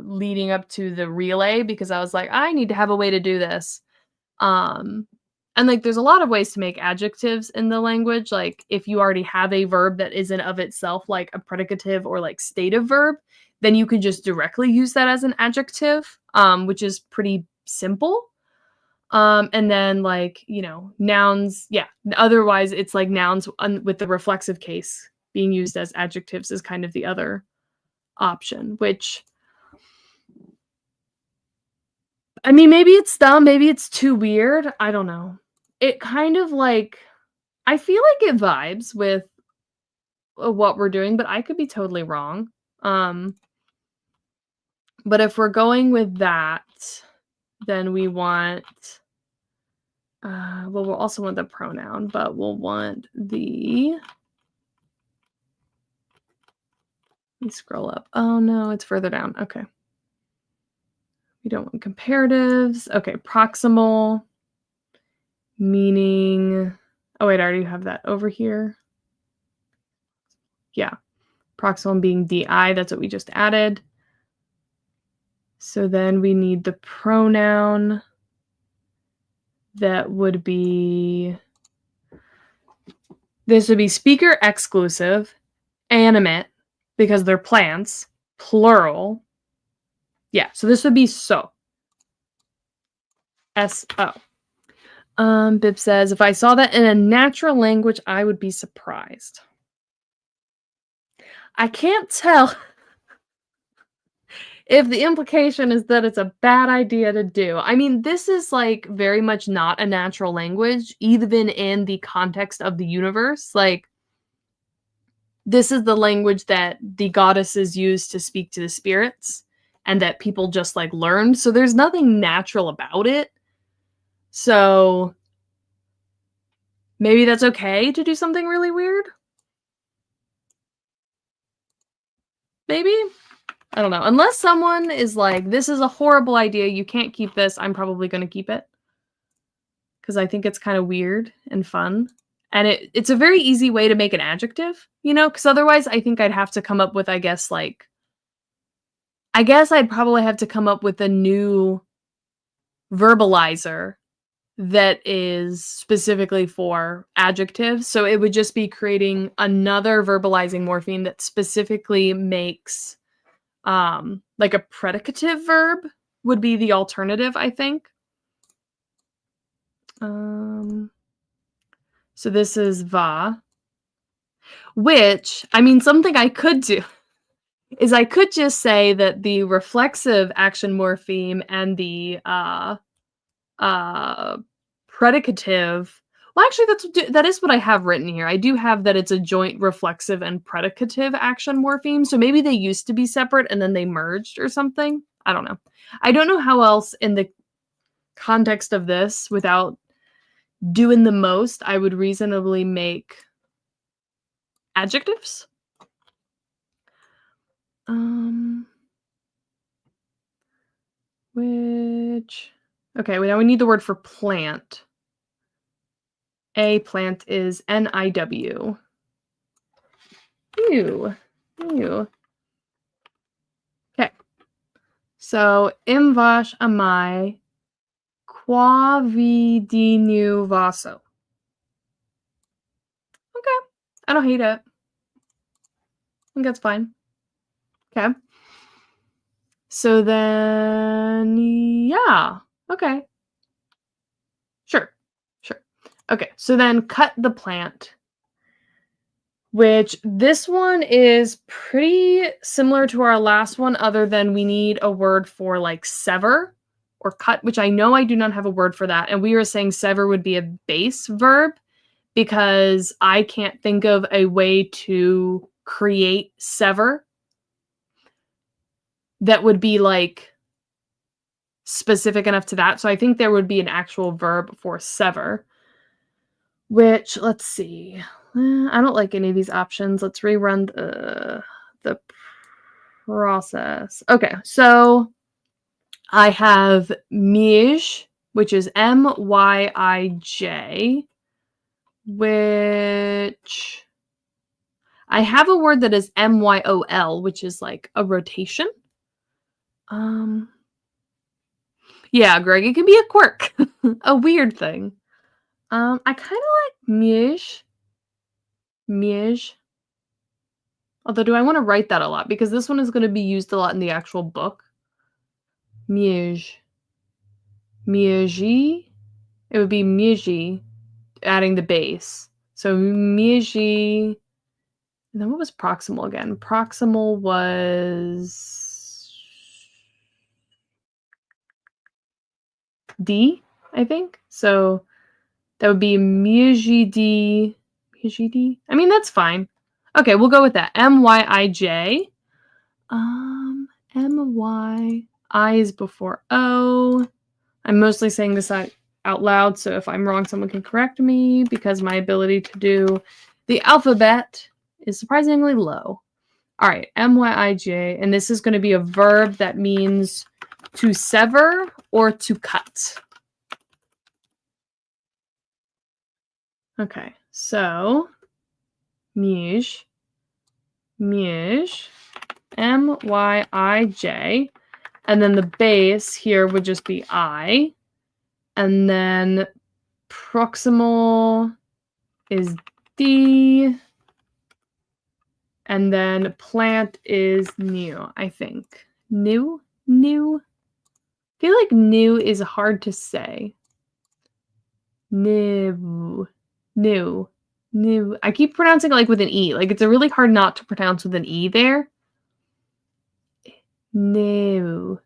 leading up to the relay because I was like, I need to have a way to do this. And like there's a lot of ways to make adjectives in the language. Like if you already have a verb that isn't of itself like a predicative or like stative verb, then you can just directly use that as an adjective, which is pretty simple. And then like, nouns, yeah. Otherwise it's like nouns with the reflexive case being used as adjectives is kind of the other option, which I mean, maybe it's dumb, maybe it's too weird. I don't know. It kind of like I feel like it vibes with what we're doing, but I could be totally wrong. But if we're going with that, then we want we'll also want the pronoun, but we'll want the let me scroll up. Oh no, it's further down. Okay. We don't want comparatives. Okay, proximal meaning oh wait, I already have that over here. Yeah. Proximal being DI, that's what we just added. So then we need the pronoun that would be, this would be speaker exclusive, animate, because they're plants, plural. Yeah, so this would be so. S-O. Bib says, if I saw that in a natural language, I would be surprised. I can't tell if the implication is that it's a bad idea to do. I mean, this is like very much not a natural language, even in the context of the universe. Like, this is the language that the goddesses use to speak to the spirits and that people just like learned. So there's nothing natural about it. So maybe that's okay to do something really weird. Maybe. I don't know. Unless someone is like, this is a horrible idea, you can't keep this, I'm probably going to keep it. Because I think it's kind of weird and fun. And it's a very easy way to make an adjective, because otherwise I think I'd have to come up with, I guess I'd probably have to come up with a new verbalizer that is specifically for adjectives. So it would just be creating another verbalizing morpheme that specifically makes like a predicative verb would be the alternative, I think. So this is va, which, I mean, something I could do is I could just say that the reflexive action morpheme and the predicative, well, actually, that is what I have written here. I do have that it's a joint reflexive and predicative action morpheme, so maybe they used to be separate and then they merged or something. I don't know. I don't know how else in the context of this, without doing the most, I would reasonably make adjectives. Okay, now we need the word for plant. A plant is N-I-W. Ew. Okay. So, im vaš amai qua vidinu vaso. Okay. I don't hate it. I think that's fine. Okay. So then, yeah. Okay. Sure. Okay, so then cut the plant, which this one is pretty similar to our last one, other than we need a word for like sever or cut, which I know I do not have a word for that. And we were saying sever would be a base verb because I can't think of a way to create sever that would be like specific enough to that. So I think there would be an actual verb for sever. Which, let's see. I don't like any of these options. Let's rerun the process. Okay, so I have mij, which is M-Y-I-J, which I have a word that is M-Y-O-L, which is like a rotation. Yeah, Greg, it can be a quirk, a weird thing. I kind of like Miege. Although, do I want to write that a lot? Because this one is going to be used a lot in the actual book. Miege. Miege. It would be Miege, adding the base. So Miege. And then what was proximal again? Proximal was D, I think. So that would be Miege D. Miege D? I mean, that's fine. Okay, we'll go with that. M-Y-I-J. M-Y. I is before O. I'm mostly saying this out loud, so if I'm wrong, someone can correct me because my ability to do the alphabet is surprisingly low. All right, M-Y-I-J, and this is going to be a verb that means to sever or to cut. Okay, so Mij, M-Y-I-J, and then the base here would just be I, and then proximal is D, and then plant is new, I think. New? I feel like new is hard to say. New. I keep pronouncing it like with an E. Like it's a really hard not to pronounce with an E there. New.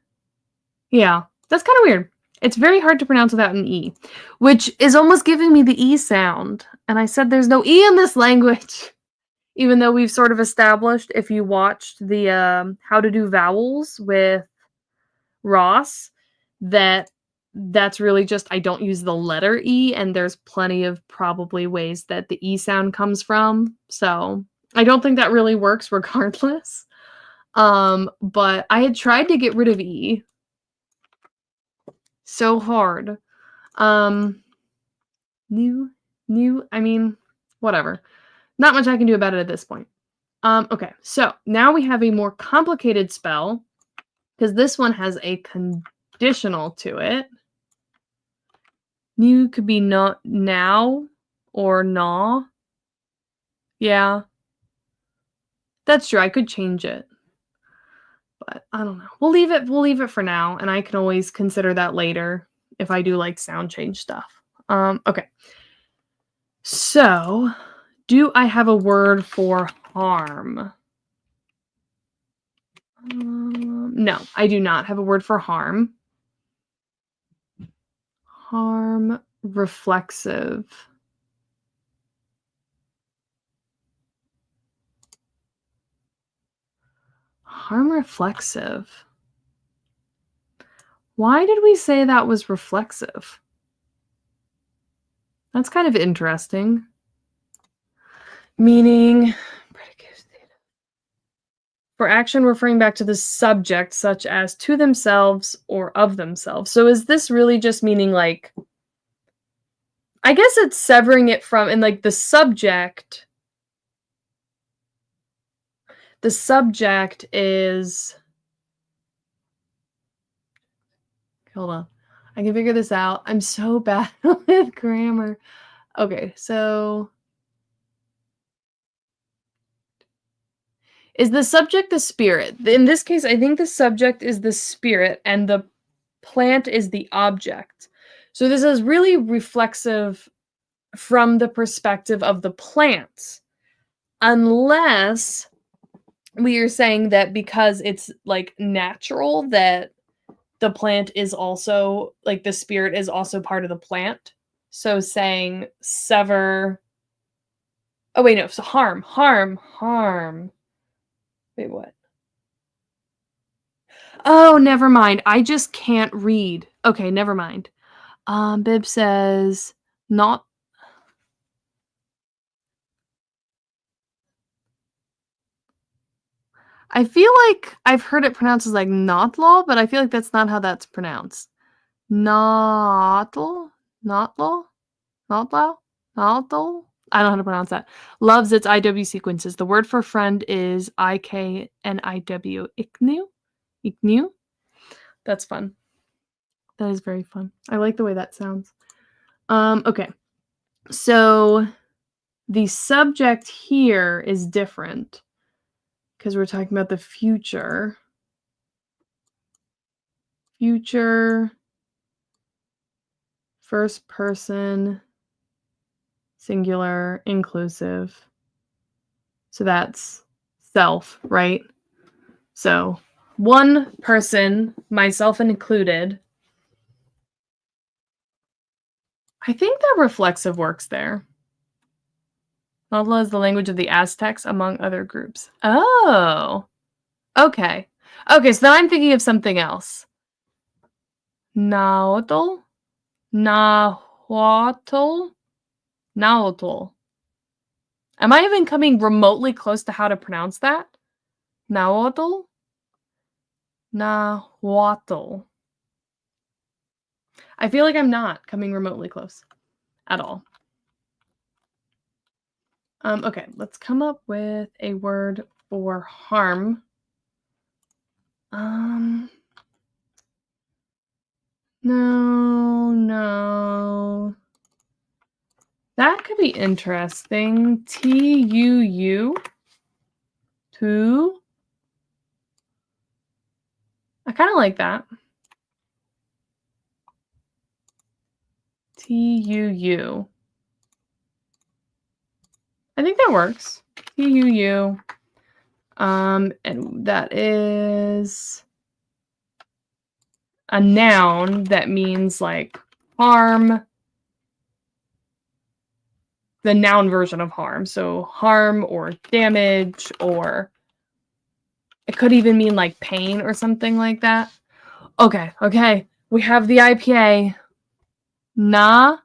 Yeah, that's kind of weird. It's very hard to pronounce without an E, which is almost giving me the E sound. And I said there's no E in this language. Even though we've sort of established, if you watched the How to Do Vowels with Ross, that's really just I don't use the letter E, and there's plenty of probably ways that the E sound comes from. So I don't think that really works regardless. But I had tried to get rid of E. So hard. New, I mean, whatever. Not much I can do about it at this point. Okay, so now we have a more complicated spell, because this one has a conditional to it. New could be not now or na. Yeah. That's true. I could change it. But I don't know. We'll leave it for now, and I can always consider that later if I do like sound change stuff. Okay. So, do I have a word for harm? No, I do not have a word for harm. Harm reflexive. Harm reflexive. Why did we say that was reflexive? That's kind of interesting. Meaning, For action referring back to the subject, such as to themselves or of themselves. So is this really just meaning, like, I guess it's severing it from, and like the subject is, hold on, I can figure this out. I'm so bad with grammar. Okay, so is the subject the spirit? In this case, I think the subject is the spirit and the plant is the object. So this is really reflexive from the perspective of the plant, unless we are saying that because it's like natural that the plant is also, like, the spirit is also part of the plant. So saying sever. Oh wait, no. So harm. Wait, what? Oh, never mind. I just can't read. Okay, never mind. Bib says not. I feel like I've heard it pronounced as like not law, but I feel like that's not how that's pronounced. Notl, Notl, Notlow, Notl. I don't know how to pronounce that. Loves its IW sequences. The word for friend is IKNIW. Iknu? Iknu? That's fun. That is very fun. I like the way that sounds. Okay. So the subject here is different because we're talking about the future. Future, first person, singular, inclusive. So that's self, right? So one person, myself included. I think that reflexive works there. Notla is the language of the Aztecs, among other groups. Oh, okay. Okay, so then I'm thinking of something else. Nahuatl? Nahuatl? Nahuatl. Am I even coming remotely close to how to pronounce that? Nahuatl? Nahuatl. I feel like I'm not coming remotely close at all. Okay, let's come up with a word for harm. No. That could be interesting. TUU. Two. I kind of like that. TUU. I think that works. TUU. And that is a noun that means like harm, the noun version of harm. So harm or damage, or it could even mean like pain or something like that. Okay. We have the IPA. Na.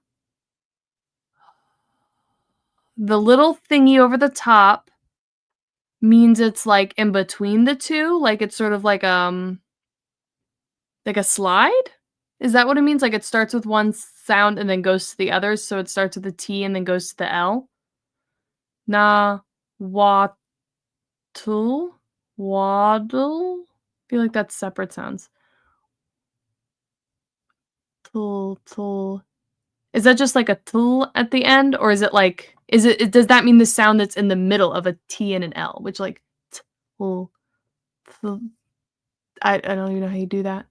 The little thingy over the top means it's like in between the two, like it's sort of like a slide? Is that what it means? Like it starts with one sound and then goes to the others, so it starts with the T and then goes to the L? Na waddle. Waddle? I feel like that's separate sounds. Tul. Is that just like a tul at the end, or is it like, does that mean the sound that's in the middle of a T and an L, which like tul, I don't even know how you do that.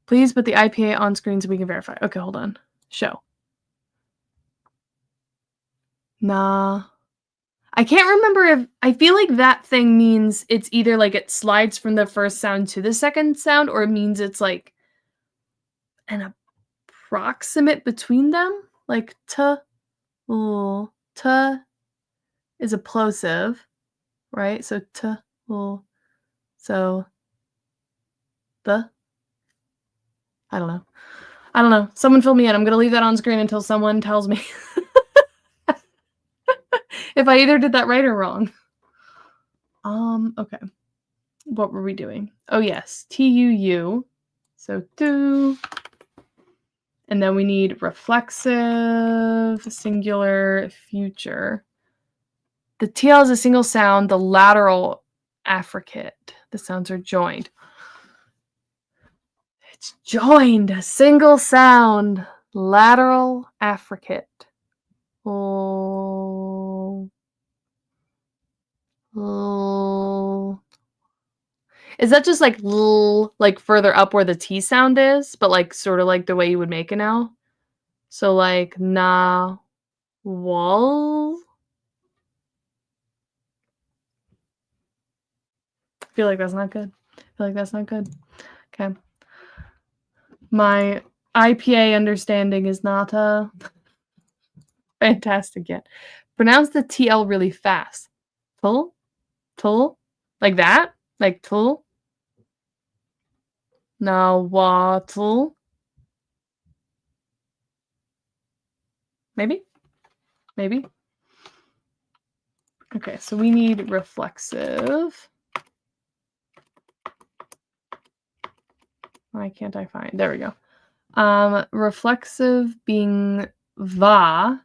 Please put the IPA on screen so we can verify. Okay, hold on. Show. Nah. I can't remember if, I feel like that thing means it's either like it slides from the first sound to the second sound, or it means it's like an approximate between them. Like t is a plosive, right? So t so the, I don't know. Someone fill me in. I'm gonna leave that on screen until someone tells me if I either did that right or wrong. Okay. what were we doing? Oh, yes. T-U-U. So tu. And then we need reflexive, singular, future. The TL is a single sound. The lateral affricate. The sounds are joined. It's joined. A single sound. Lateral affricate. Oh. Oh. Is that just like l, like further up where the T sound is, but like sort of like the way you would make it now? So like na wall. I feel like that's not good. Okay. My IPA understanding is not fantastic yet. Pronounce the TL really fast. Tul? Tul? Like that? Like tul? Nawatul? Maybe? Maybe? Okay, so we need reflexive. Why can't I find? There we go. Reflexive being va.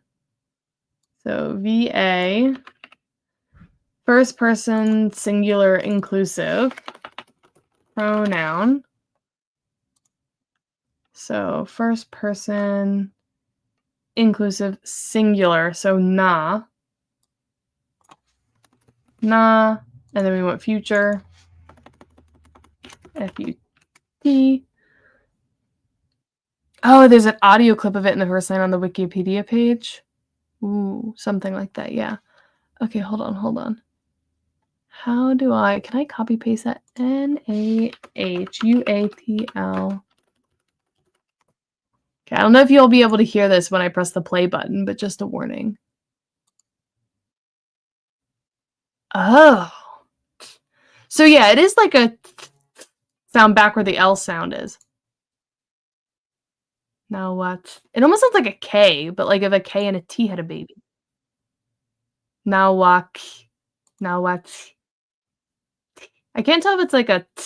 So VA. First person singular inclusive pronoun. So first person inclusive singular. So na. Na. And then we want future. F-U-T. Oh, there's an audio clip of it in the first line on the Wikipedia page. Ooh, something like that, yeah. Okay, hold on. How do can I copy paste that? N-A-H-U-A-T-L. Okay, I don't know if you'll be able to hear this when I press the play button, but just a warning. Oh. So yeah, it is like a sound back where the L sound is. Now what? It almost sounds like a K, but like if a K and a T had a baby. Now what? I can't tell if it's like a t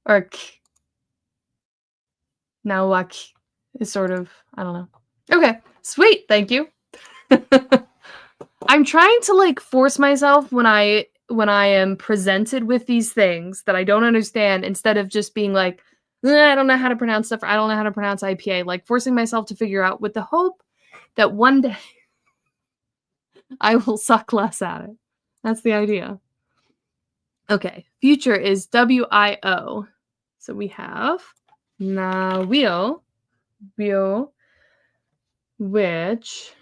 or a k. Now what is sort of, I don't know. Okay, sweet, thank you. I'm trying to like force myself when I am presented with these things that I don't understand, instead of just being like, I don't know how to pronounce stuff, or I don't know how to pronounce IPA, like forcing myself to figure out with the hope that one day I will suck less at it. That's the idea. Okay, future is W-I-O. So we have na wheel, which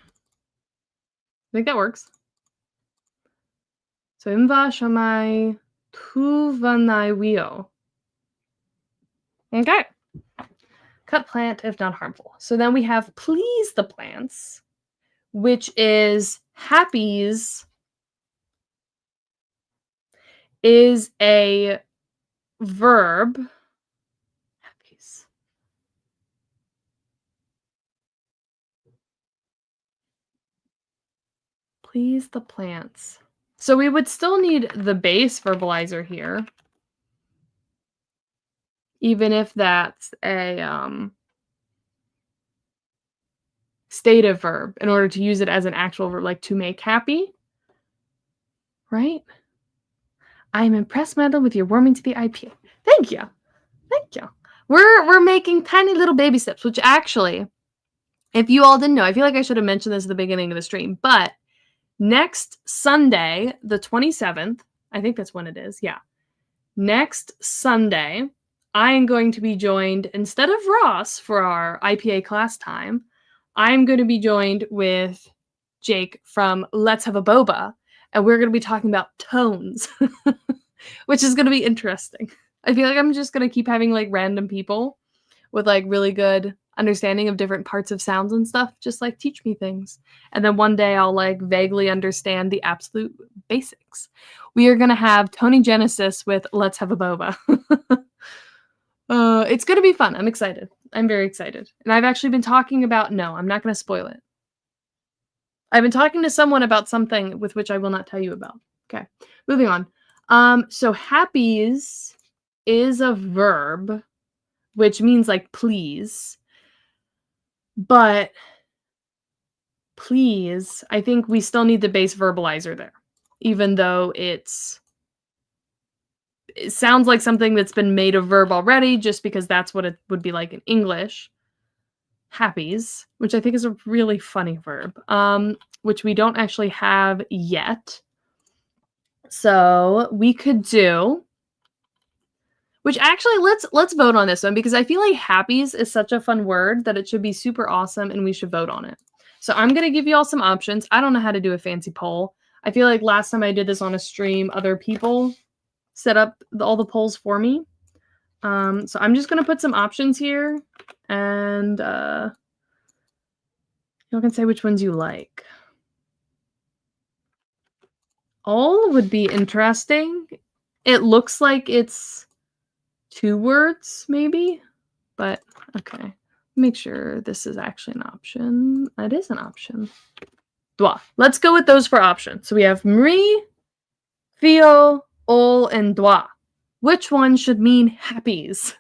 I think that works. So imva shamai tuvanai wheel. Okay. Cut plant if not harmful. So then we have please the plants, which is happies is a verb. Happies. Please the plants. So we would still need the base verbalizer here, even if that's a stative verb, in order to use it as an actual verb, like to make happy, right? I'm impressed, madam, with your warming to the IPA. Thank you. We're making tiny little baby steps, which actually, if you all didn't know, I feel like I should have mentioned this at the beginning of the stream, but next Sunday, the 27th, I think that's when it is, yeah. Next Sunday, I am going to be joined, instead of Ross for our IPA class time, I'm going to be joined with Jake from Let's Have a Boba, and we're going to be talking about tones, which is going to be interesting. I feel like I'm just going to keep having like random people with like really good understanding of different parts of sounds and stuff, just like teach me things. And then one day I'll like vaguely understand the absolute basics. We are going to have Tony Genesis with Let's Have a Boba. It's going to be fun. I'm excited. I'm very excited. And I've actually been talking about, no, I'm not going to spoil it. I've been talking to someone about something with which I will not tell you about. Okay, moving on. So happies is a verb, which means like please. But please, I think we still need the base verbalizer there, even though it sounds like something that's been made a verb already, just because that's what it would be like in English. Happies, which I think is a really funny verb, which we don't actually have yet. So we could do, which actually let's vote on this one, because I feel like happies is such a fun word that it should be super awesome and we should vote on it. So I'm going to give you all some options. I don't know how to do a fancy poll. I feel like last time I did this on a stream, other people set up all the polls for me. So I'm just going to put some options here, and you can say which ones you like. All would be interesting. It looks like it's 2 words, maybe, but okay. Make sure this is actually an option. It is an option. Dwa. Let's go with those for options. So we have Marie, Theo, Ol, and Dwa. Which one should mean happies?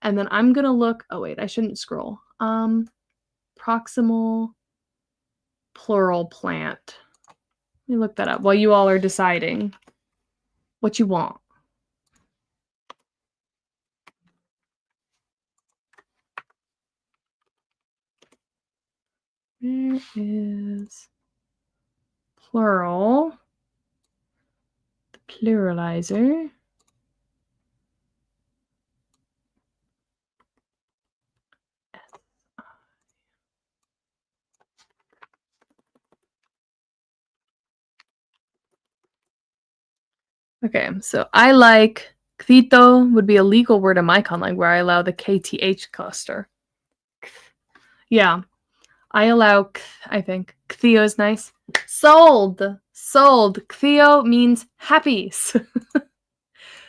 And then I'm gonna look. Oh wait, I shouldn't scroll. Proximal plural plant. Let me look that up while you all are deciding what you want. Where is plural? The pluralizer. Okay, so I like Kthito would be a legal word in my Conlang where I allow the KTH cluster. Yeah, I allow I think. Kthio is nice. Sold! Sold. Kthio means happies.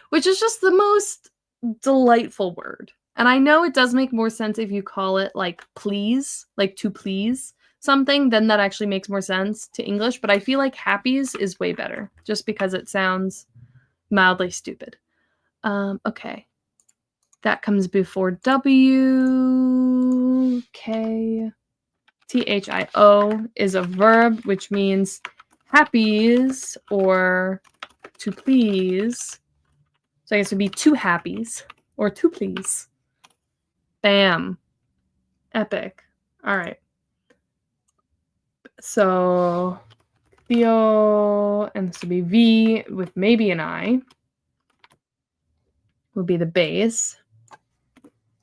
Which is just the most delightful word. And I know it does make more sense if you call it like please, like to please something, then that actually makes more sense to English. But I feel like happies is way better just because it sounds mildly stupid. Okay. That comes before W. K. Thio is a verb, which means happies or to please. So I guess it would be to happies or to please. Bam. Epic. All right. So Theo, and this would be V with maybe an I, would be the base.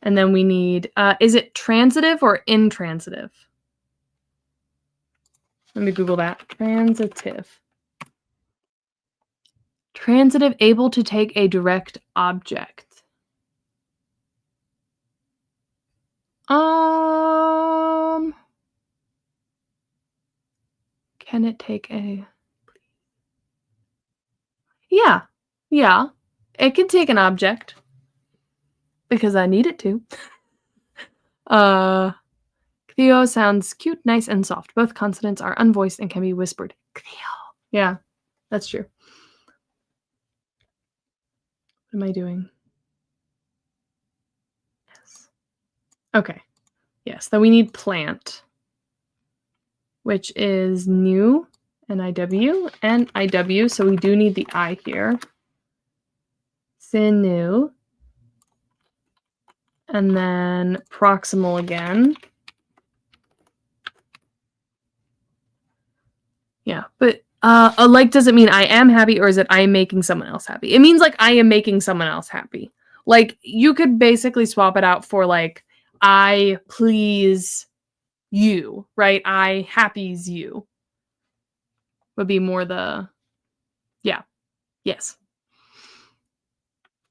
And then we need, is it transitive or intransitive? Let me Google that. Transitive. Transitive, able to take a direct object. Can it take a... Yeah. Yeah. It can take an object. Because I need it to. Theo sounds cute, nice, and soft. Both consonants are unvoiced and can be whispered. Theo. Yeah, that's true. What am I doing? Yes. Okay. Yes, then we need plant, which is new, N-I-W, and I-W, so we do need the I here. Sinew. And then proximal again. Yeah, but like, does it mean I am happy, or is it I am making someone else happy? It means like I am making someone else happy. Like you could basically swap it out for like I please you, right? I happies you would be more the, yeah, yes.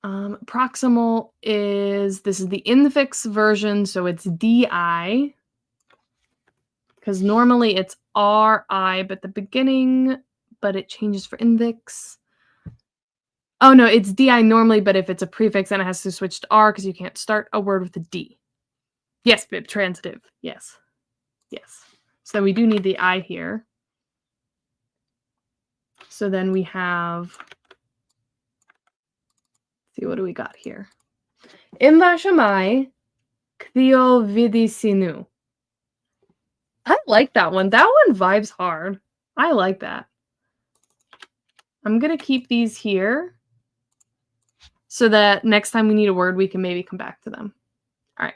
Proximal is, this is the infix version, so it's DI. Because normally it's RI, but the beginning, but it changes for infix. Oh no, it's DI normally, but if it's a prefix, then it has to switch to R because you can't start a word with a D. Yes, bib, transitive. Yes. Yes. So we do need the I here. So then we have see, what do we got here? Imbashamai Clio Vidisinu. I like that one. That one vibes hard. I like that. I'm going to keep these here so that next time we need a word, we can maybe come back to them. All right.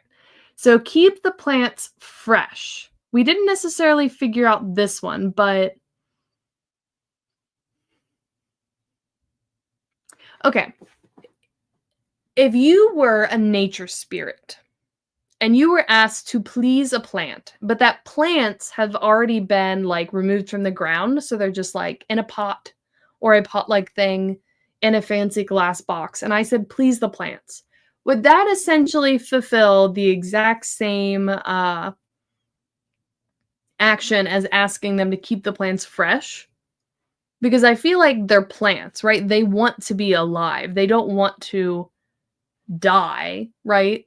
So keep the plants fresh. We didn't necessarily figure out this one, but okay. If you were a nature spirit and you were asked to please a plant, but that plants have already been like removed from the ground, so they're just like in a pot or a pot-like thing in a fancy glass box, and I said, please the plants, would that essentially fulfill the exact same action as asking them to keep the plants fresh? Because I feel like they're plants, right? They want to be alive. They don't want to die, right?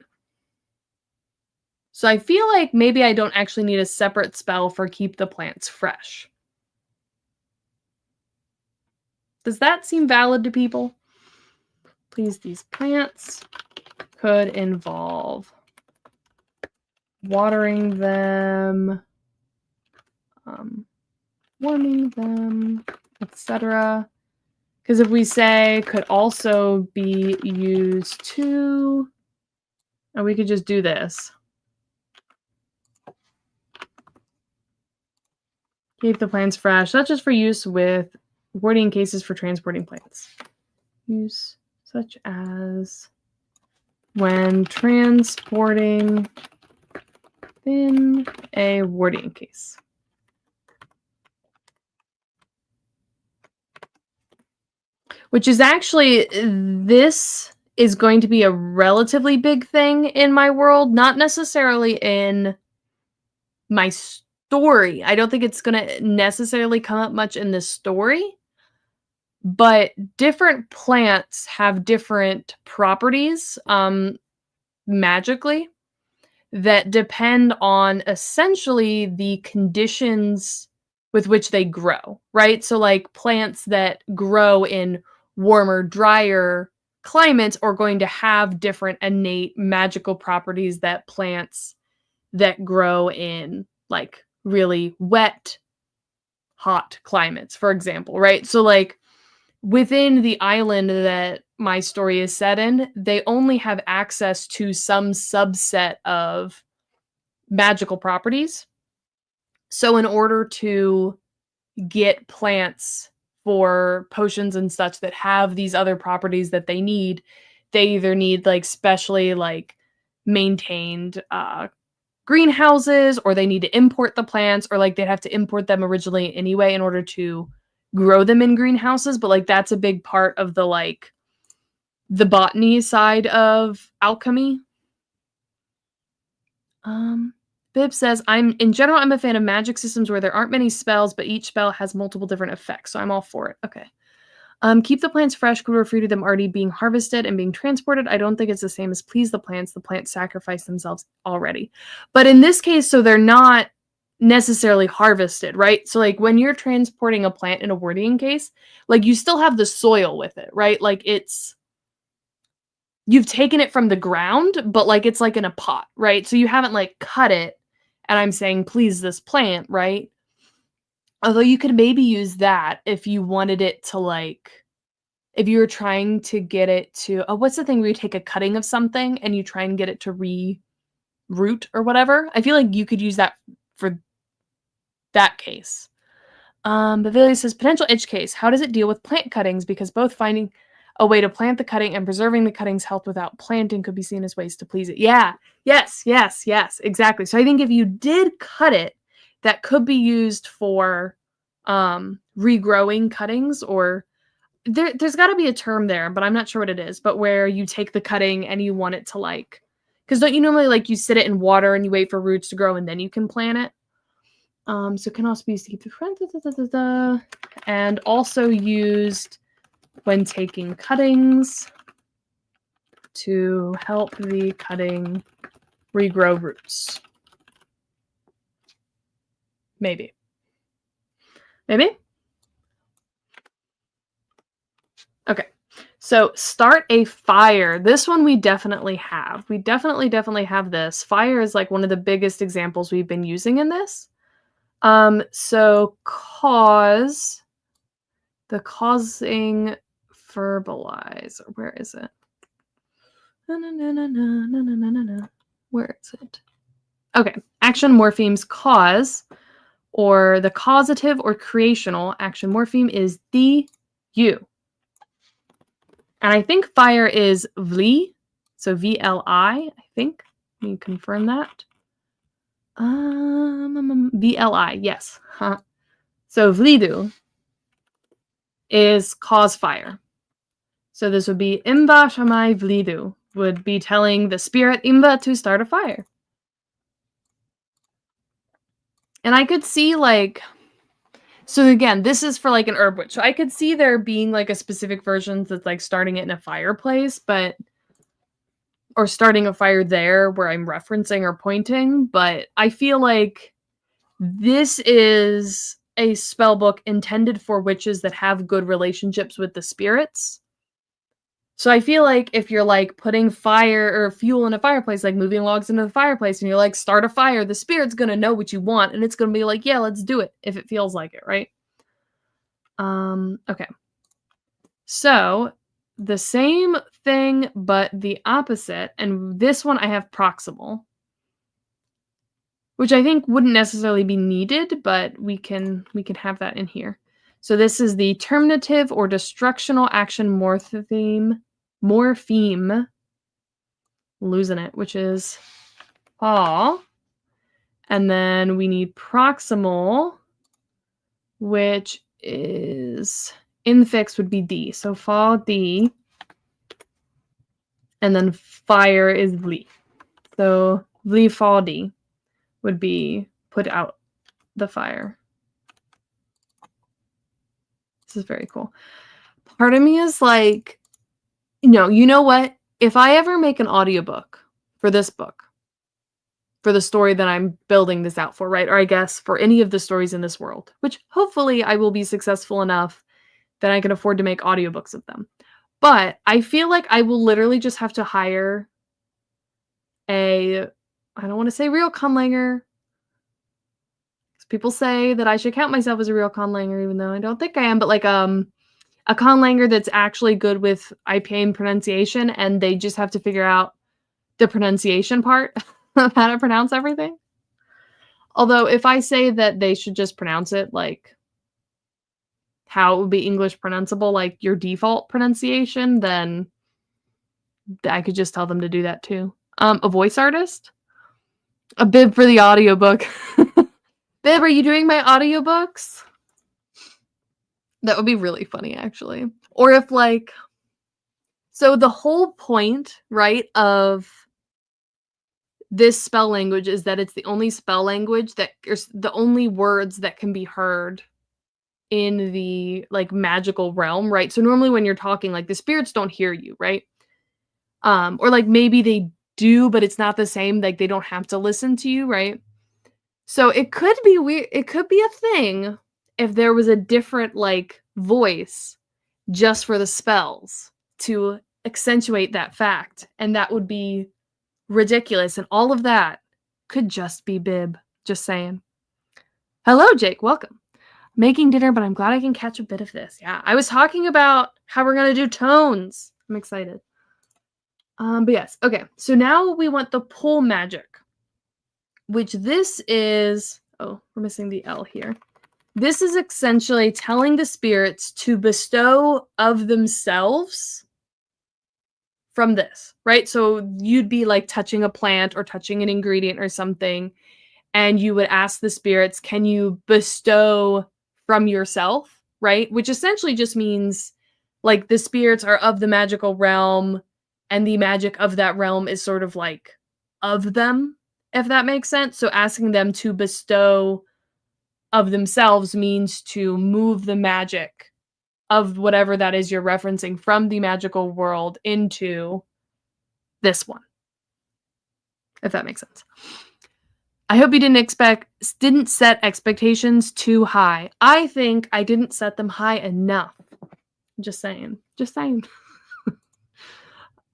So I feel like maybe I don't actually need a separate spell for keep the plants fresh. Does that seem valid to people? Please, these plants could involve watering them, warming them, etc. Because if we say could also be used to, and we could just do this. Keep the plants fresh, not just for use with wording cases for transporting plants. Use such as when transporting in a warding case. Which is actually, this is going to be a relatively big thing in my world, not necessarily in my story. I don't think it's going to necessarily come up much in this story, but different plants have different properties magically that depend on essentially the conditions with which they grow, right? So like plants that grow in warmer, drier climates are going to have different innate magical properties that plants that grow in like really wet, hot climates, for example, right? So like within the island that my story is set in, they only have access to some subset of magical properties. So in order to get plants for potions and such that have these other properties that they either need like specially like maintained greenhouses, or they need to import the plants, or like they'd have to import them originally anyway in order to grow them in greenhouses. But like that's a big part of the like the botany side of alchemy. Bib says, in general, I'm a fan of magic systems where there aren't many spells, but each spell has multiple different effects, so I'm all for it. Okay. Keep the plants fresh could refer to them already being harvested and being transported. I don't think it's the same as please the plants. The plants sacrifice themselves already. But in this case, so they're not necessarily harvested, right? So like when you're transporting a plant in a wording case, like you still have the soil with it, right? Like you've taken it from the ground, but like it's like in a pot, right? So you haven't like cut it and I'm saying please this plant, right? Although you could maybe use that if you wanted it to like, if you were trying to get it to, what's the thing where you take a cutting of something and you try and get it to re-root or whatever? I feel like you could use that for that case. Bavalia says, potential edge case. How does it deal with plant cuttings? Because both finding a way to plant the cutting and preserving the cuttings helped without planting could be seen as ways to please it. Yeah. Yes. Exactly. So I think if you did cut it, that could be used for regrowing cuttings, or there's got to be a term there, but I'm not sure what it is. But where you take the cutting and you want it to like, because don't you normally like you sit it in water and you wait for roots to grow and then you can plant it? So it can also be used to keep the front, and also used when taking cuttings to help the cutting regrow roots. Maybe. Okay. So start a fire. This one we definitely have. We definitely have this. Fire is like one of the biggest examples we've been using in this. So cause, the causing verbalize. Where is it? Where is it? Okay, action morphemes cause, or the causative or creational action morpheme is the, you. And I think fire is vli, so VLI, I think. Let me confirm that. VLI, yes. Huh. So vlidu is cause fire. So this would be imba shamai vlidu, would be telling the spirit imba to start a fire. And I could see like, so again, this is for like an herb witch. So I could see there being like a specific version that's like starting it in a fireplace, but or starting a fire there where I'm referencing or pointing, but I feel like this is a spell book intended for witches that have good relationships with the spirits. So I feel like if you're like putting fire or fuel in a fireplace, like moving logs into the fireplace, and you're like, start a fire, the spirit's gonna know what you want, and it's gonna be like, yeah, let's do it if it feels like it, right? Okay. So the same thing, but the opposite, and this one I have proximal, which I think wouldn't necessarily be needed, but we can have that in here. So this is the terminative or destructional action morpheme, losing it, which is aw. And then we need proximal, which is infix would be D. So fa D. And then fire is vli. So vli fa D would be put out the fire. This is very cool. Part of me is like, no, you know what? If I ever make an audiobook for this book, for the story that I'm building this out for, right? Or I guess for any of the stories in this world, which hopefully I will be successful enough that I can afford to make audiobooks of them. But I feel like I will literally just have to hire I don't want to say real conlanger. People say that I should count myself as a real conlanger, even though I don't think I am, but like a conlanger that's actually good with IPA and pronunciation, and they just have to figure out the pronunciation part of how to pronounce everything. Although if I say that they should just pronounce it like how it would be English pronounceable, like your default pronunciation, then I could just tell them to do that too. A voice artist? A bib for the audiobook. Bib, are you doing my audiobooks? That would be really funny, actually. Or if like, so the whole point, right, of this spell language is that it's the only spell language that, or the only words that can be heard in the like magical realm, right? So normally when you're talking, like the spirits don't hear you, right? Or like maybe they do, but it's not the same. Like they don't have to listen to you, right? So it could be weird. It could be a thing if there was a different like voice just for the spells to accentuate that fact, and that would be ridiculous, and all of that could just be Bib. Just saying. Hello, Jake. Welcome. Making dinner, but I'm glad I can catch a bit of this. Yeah, I was talking about how we're gonna do tones. I'm excited. But yes, okay. So now we want the pull magic, which this is. Oh, we're missing the L here. This is essentially telling the spirits to bestow of themselves from this, right? So you'd be like touching a plant or touching an ingredient or something, and you would ask the spirits, can you bestow from yourself, right? Which essentially just means like the spirits are of the magical realm, and the magic of that realm is sort of like of them, if that makes sense. So asking them to bestow of themselves means to move the magic of whatever that is you're referencing from the magical world into this one, if that makes sense. I hope you didn't set expectations too high. I think I didn't set them high enough. Just saying. Just saying.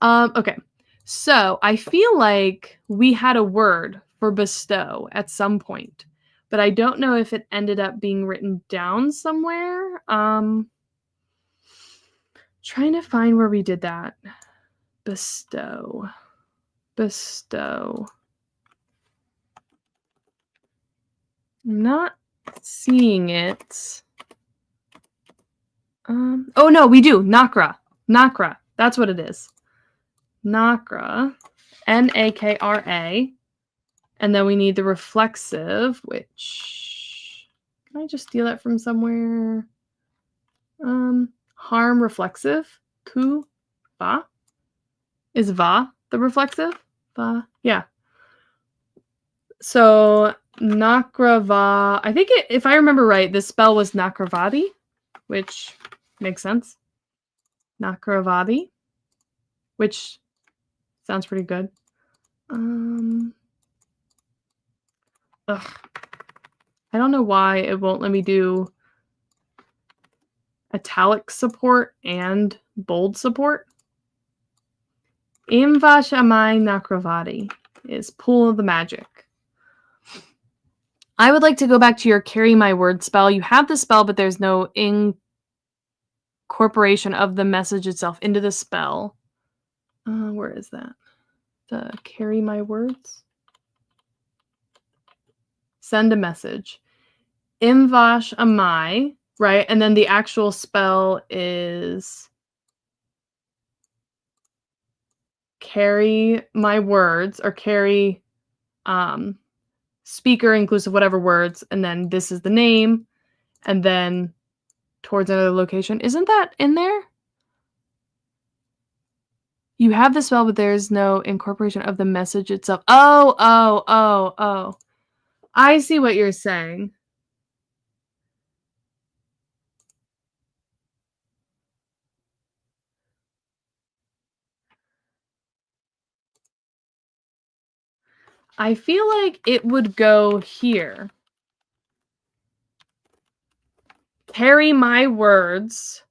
Okay. So I feel like we had a word for bestow at some point, but I don't know if it ended up being written down somewhere. Trying to find where we did that. Bestow. Bestow. I'm not seeing it. Oh no, we do. Nakra. Nakra. That's what it is. Nakra. Nakra. And then we need the reflexive, which can I just steal that from somewhere? Harm reflexive. Ku va. Is va the reflexive? Va. Yeah. So Nakrava. I think if I remember right, this spell was Nakravati, which makes sense. Nakravati, which sounds pretty good. Ugh. I don't know why it won't let me do italic support and bold support. Imvashamai Nakravati is Pool of the Magic. I would like to go back to your Carry My Word spell. You have the spell, but there's no incorporation of the message itself into the spell. Where is that? The Carry My Words? Send a message. Imvash Amai, right? And then the actual spell is Carry My Words, or carry speaker inclusive whatever words, and then this is the name, and then towards another location. Isn't that in there? You have the spell, but there's no incorporation of the message itself. Oh. I see what you're saying. I feel like it would go here. Carry my words.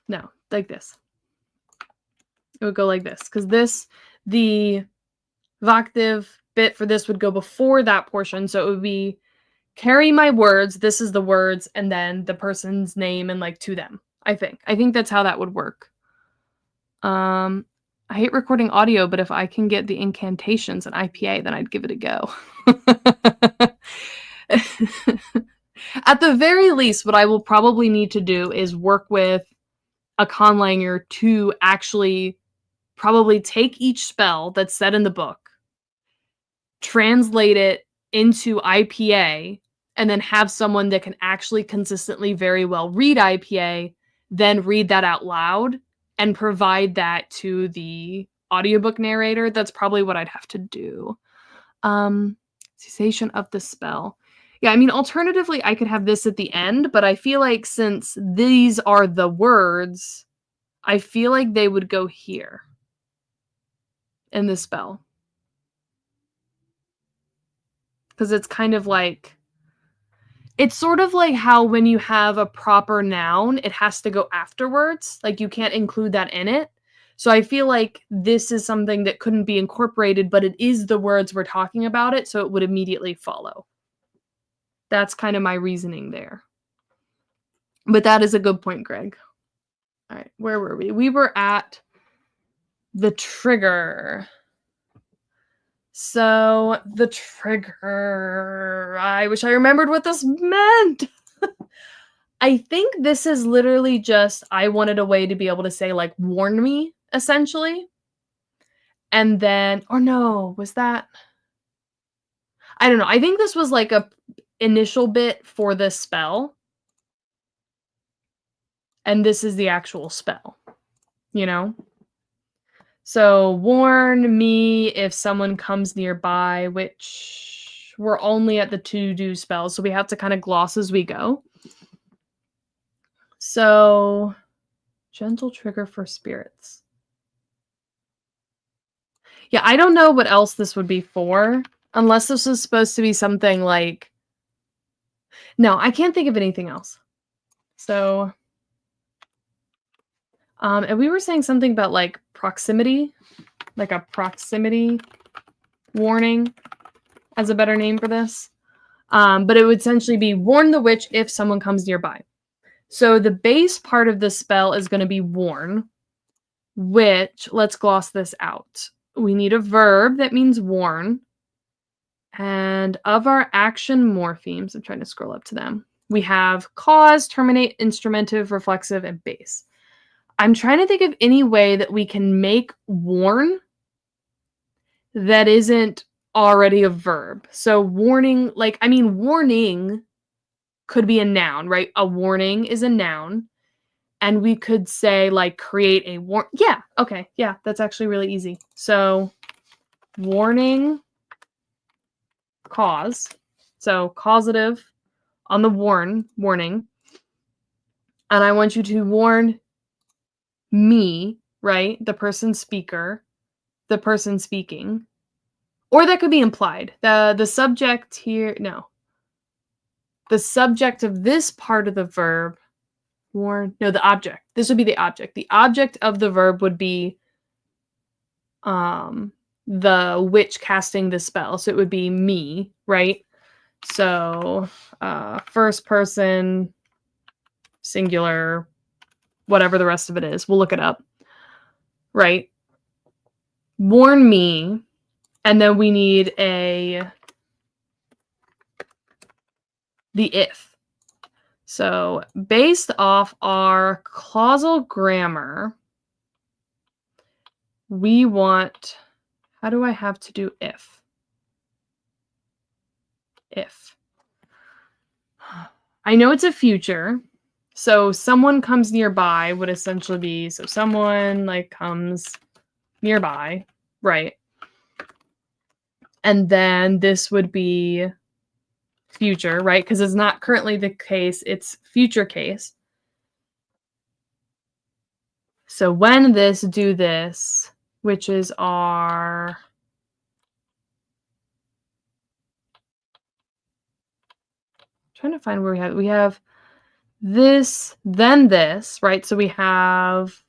No, like this. It would go like this, because the voctive bit for this would go before that portion, so it would be carry my words, this is the words, and then the person's name and like to them. I think that's how that would work. I hate recording audio, but if I can get the incantations and IPA, then I'd give it a go. At the very least, what I will probably need to do is work with a conlanger to actually probably take each spell that's said in the book, translate it into IPA, and then have someone that can actually consistently very well read IPA, then read that out loud and provide that to the audiobook narrator. That's probably what I'd have to do. Cessation of the spell. Yeah, I mean, alternatively, I could have this at the end, but I feel like since these are the words, I feel like they would go here in the spell. Because it's kind of like, it's sort of like how when you have a proper noun, it has to go afterwards. Like you can't include that in it. So I feel like this is something that couldn't be incorporated, but it is the words we're talking about it, so it would immediately follow. That's kind of my reasoning there. But that is a good point, Greg. All right, where were we? We were at the trigger. So the trigger, I wish I remembered what this meant. I think this is literally just, I wanted a way to be able to say like, warn me, essentially. And then, or no, was that? I don't know. I think this was like a initial bit for this spell. And this is the actual spell, you know? So warn me if someone comes nearby, which we're only at the to-do spells, so we have to kind of gloss as we go. So gentle trigger for spirits. Yeah, I don't know what else this would be for, unless this was supposed to be something like... No, I can't think of anything else. So, and we were saying something about like proximity, like a proximity warning as a better name for this. But it would essentially be warn the witch if someone comes nearby. So the base part of the spell is going to be warn, which, let's gloss this out. We need a verb that means warn. And of our action morphemes, I'm trying to scroll up to them, we have cause, terminate, instrumentive, reflexive, and base. I'm trying to think of any way that we can make warn that isn't already a verb. So warning, like, I mean, warning could be a noun, right? A warning is a noun. And we could say, like, create a warn. Yeah, okay. Yeah, that's actually really easy. So warning, cause. So causative on the warning. And I want you to warn me, right? The person speaker, the person speaking. Or that could be implied. The subject here, no. The subject of this part of the verb, warn, no, the object. This would be the object. The object of the verb would be the witch casting the spell. So it would be me, right? So first person, singular, whatever the rest of it is. We'll look it up, right? Warn me. And then we need the if. So based off our clausal grammar, we want, how do I have to do if? If. I know it's a future. So someone comes nearby would essentially be, so someone like comes nearby, right? And then this would be future, right? Because it's not currently the case, it's future case. So when this, do this, which is our trying to find where we have this, then this, right? So we have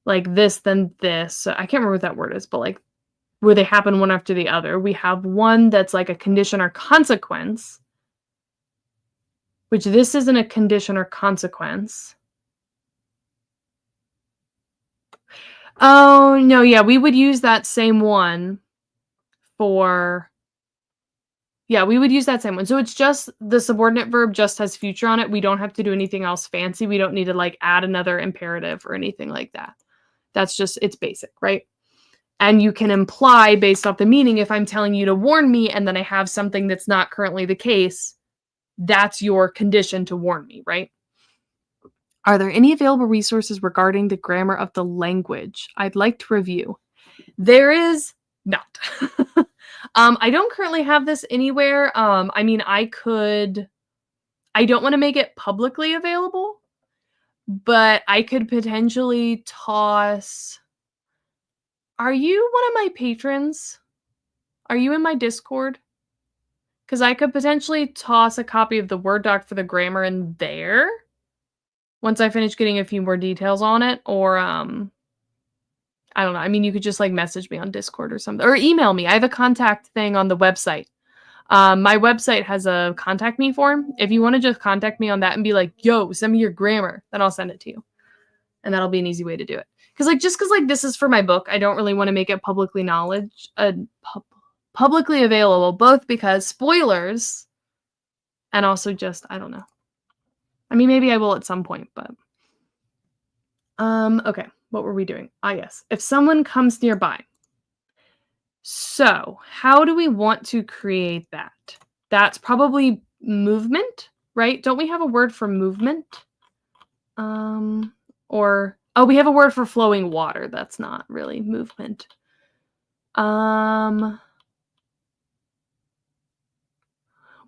like this, then this. So I can't remember what that word is, but like where they happen one after the other. We have one that's like a condition or consequence, which this isn't a condition or consequence. Oh, no, yeah, we would use that same one for, yeah, we would use that same one. So it's just the subordinate verb just has future on it. We don't have to do anything else fancy. We don't need to like add another imperative or anything like that. That's just, it's basic, right? And you can imply based off the meaning, if I'm telling you to warn me and then I have something that's not currently the case, that's your condition to warn me, right? Are there any available resources regarding the grammar of the language I'd like to review? There is not. I don't currently have this anywhere. I mean, I don't want to make it publicly available, but I could potentially toss. Are you one of my patrons? Are you in my Discord? Because I could potentially toss a copy of the Word doc for the grammar in there once I finish getting a few more details on it, or I don't know. I mean, you could just like message me on Discord or something, or email me. I have a contact thing on the website. My website has a contact me form. If you want to just contact me on that and be like, yo, send me your grammar, then I'll send it to you. And that'll be an easy way to do it. Because this is for my book, I don't really want to make it publicly publicly available, both because spoilers and also just, I don't know. I mean, maybe I will at some point, but okay, what were we doing? Yes. If someone comes nearby. So, how do we want to create that? That's probably movement, right? Don't we have a word for movement? Or we have a word for flowing water. That's not really movement.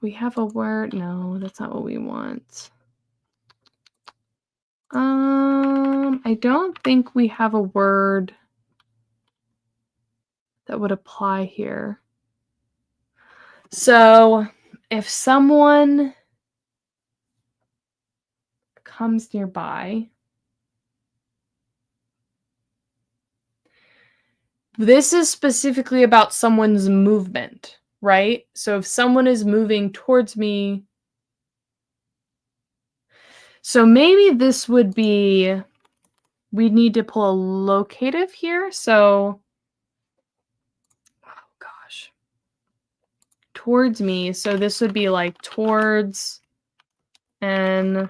We have a word. No, that's not what we want. I don't think we have a word that would apply here. So if someone comes nearby. This is specifically about someone's movement, right? So if someone is moving towards me, so maybe this would be, we'd need to pull a locative here. So, oh gosh, towards me. So this would be like towards and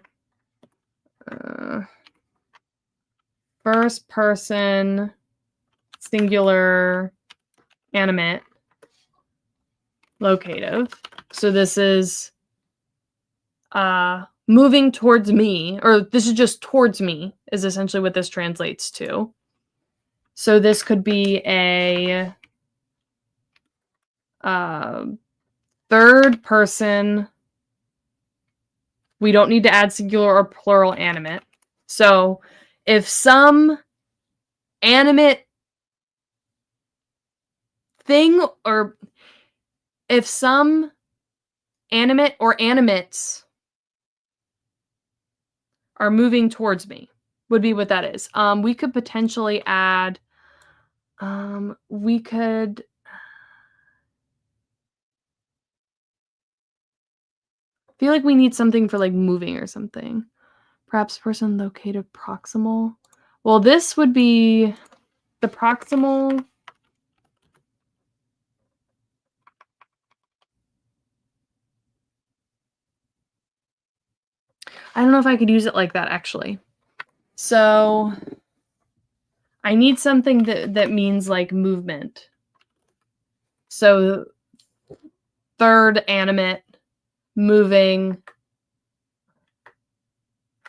first person singular animate locative. So this is moving towards me, or this is just towards me is essentially what this translates to. So this could be a third person. We don't need to add singular or plural animate. So if some animate thing, or if some animate or animates are moving towards me, would be what that is. We could potentially add, we could, feel like we need something for like moving or something. Perhaps person located proximal. Well, this would be the proximal. I don't know if I could use it like that, actually. So I need something that means like movement. So third animate, moving.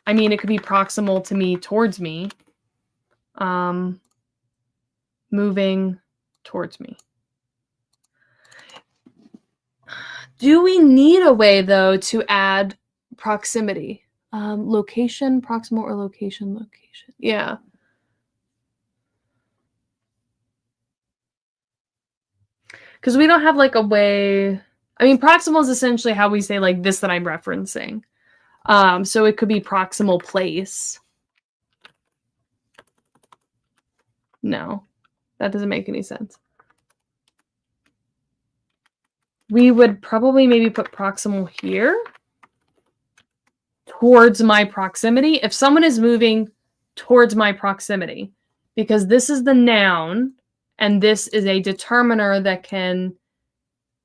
I mean, it could be proximal to me, towards me. Moving towards me. Do we need a way, though, to add proximity? Location, proximal, or location? Yeah. Because we don't have like a way. I mean, proximal is essentially how we say like this that I'm referencing. So it could be proximal place. No, that doesn't make any sense. We would probably maybe put proximal here towards my proximity. If someone is moving towards my proximity, because this is the noun and this is a determiner that can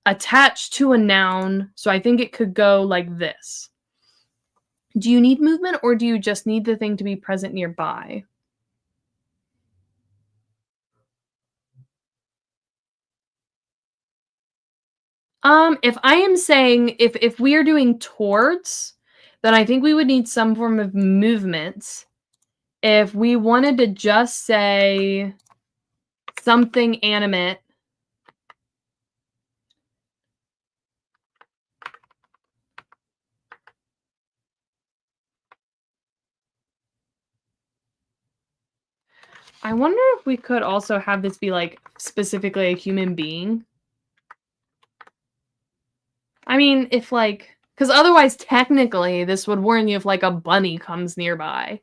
attach to a noun. So I think it could go like this. Do you need movement, or do you just need the thing to be present nearby? If I am saying, if we are doing towards, then I think we would need some form of movement. If we wanted to just say something animate, I wonder if we could also have this be like specifically a human being. I mean, if like, because otherwise technically this would warn you if like a bunny comes nearby,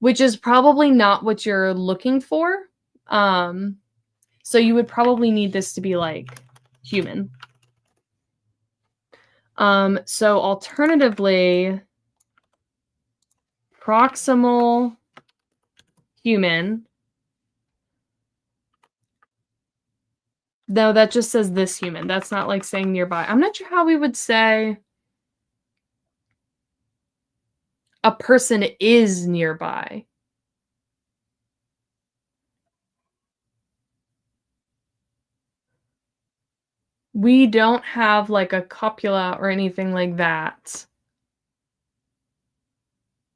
which is probably not what you're looking for. So you would probably need this to be like human. So alternatively, proximal human. No, that just says this human. That's not like saying nearby. I'm not sure how we would say a person is nearby. We don't have like a copula or anything like that.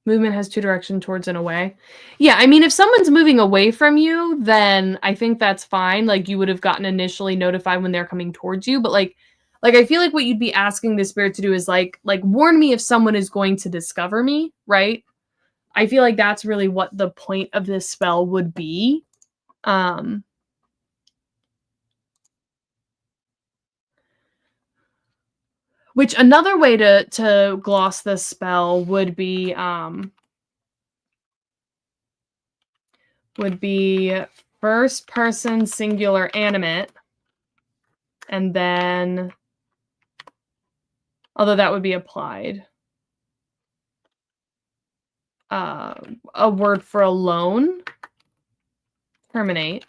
Movement has two directions, towards and away. Yeah, I mean, if someone's moving away from you, then I think that's fine. Like, you would have gotten initially notified when they're coming towards you. But, like I feel like what you'd be asking the spirit to do is, like warn me if someone is going to discover me, right? I feel like that's really what the point of this spell would be. Which another way to gloss this spell would be first person singular animate, and then, although that would be applied, a word for alone, terminate,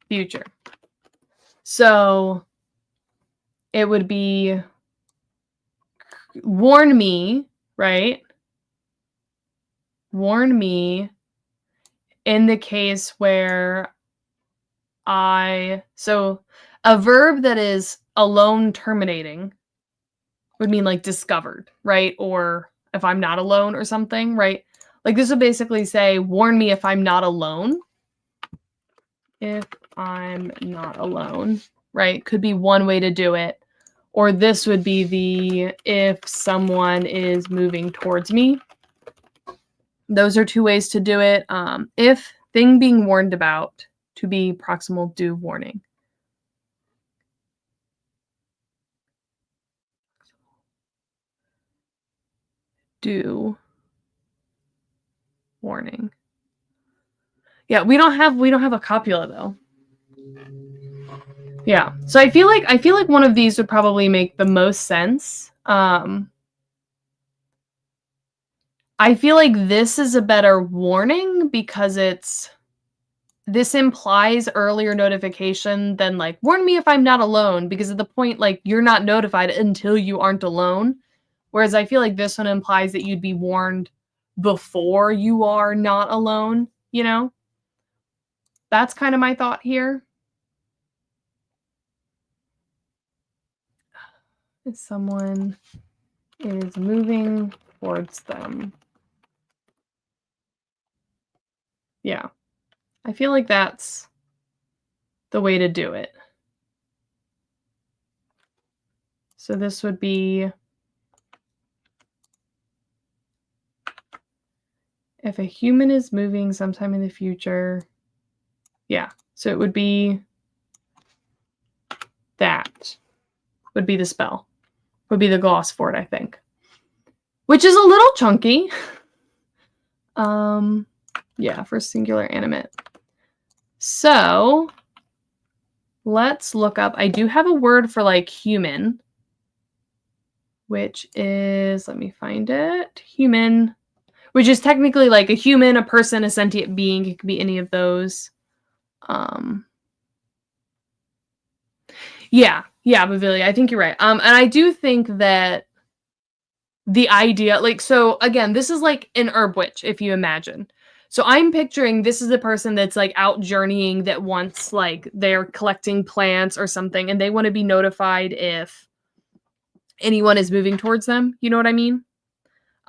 future. So it would be warn me, right? Warn me in the case where so a verb that is alone terminating would mean like discovered, right? Or if I'm not alone or something, right? Like this would basically say, warn me if I'm not alone. If I'm not alone, right? Could be one way to do it. Or this would be the if someone is moving towards me. Those are two ways to do it. If thing being warned about, to be proximal do warning. Do warning. Yeah, we don't have a copula though. Yeah. So I feel like one of these would probably make the most sense. I feel like this is a better warning because this implies earlier notification than like warn me if I'm not alone, because at the point like you're not notified until you aren't alone. Whereas I feel like this one implies that you'd be warned before you are not alone, you know? That's kind of my thought here. If someone is moving towards them. Yeah. I feel like that's the way to do it. So this would be if a human is moving sometime in the future. Yeah. So it would be that would be the spell. Would be the gloss for it, I think. Which is a little chunky. Yeah, for singular animate. So let's look up. I do have a word for like human, which is, let me find it. Human, which is technically like a human, a person, a sentient being. It could be any of those. Yeah, Bavilia, I think you're right. And I do think that the idea, like, so again, this is like an herb witch, if you imagine. So I'm picturing this is a person that's like out journeying that wants, like, they're collecting plants or something, and they want to be notified if anyone is moving towards them. You know what I mean?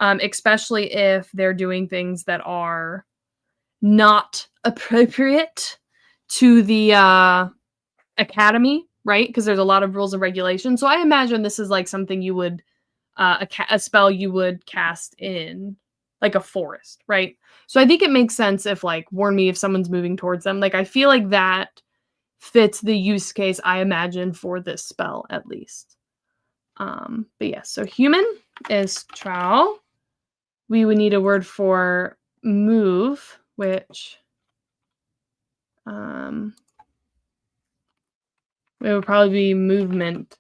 Especially if they're doing things that are not appropriate to the academy, right? Because there's a lot of rules and regulations. So I imagine this is like something you would, a spell you would cast in like a forest, right? So I think it makes sense if like warn me if someone's moving towards them. Like I feel like that fits the use case I imagine for this spell at least. But yes, so human is trowel. We would need a word for move, which it would probably be movement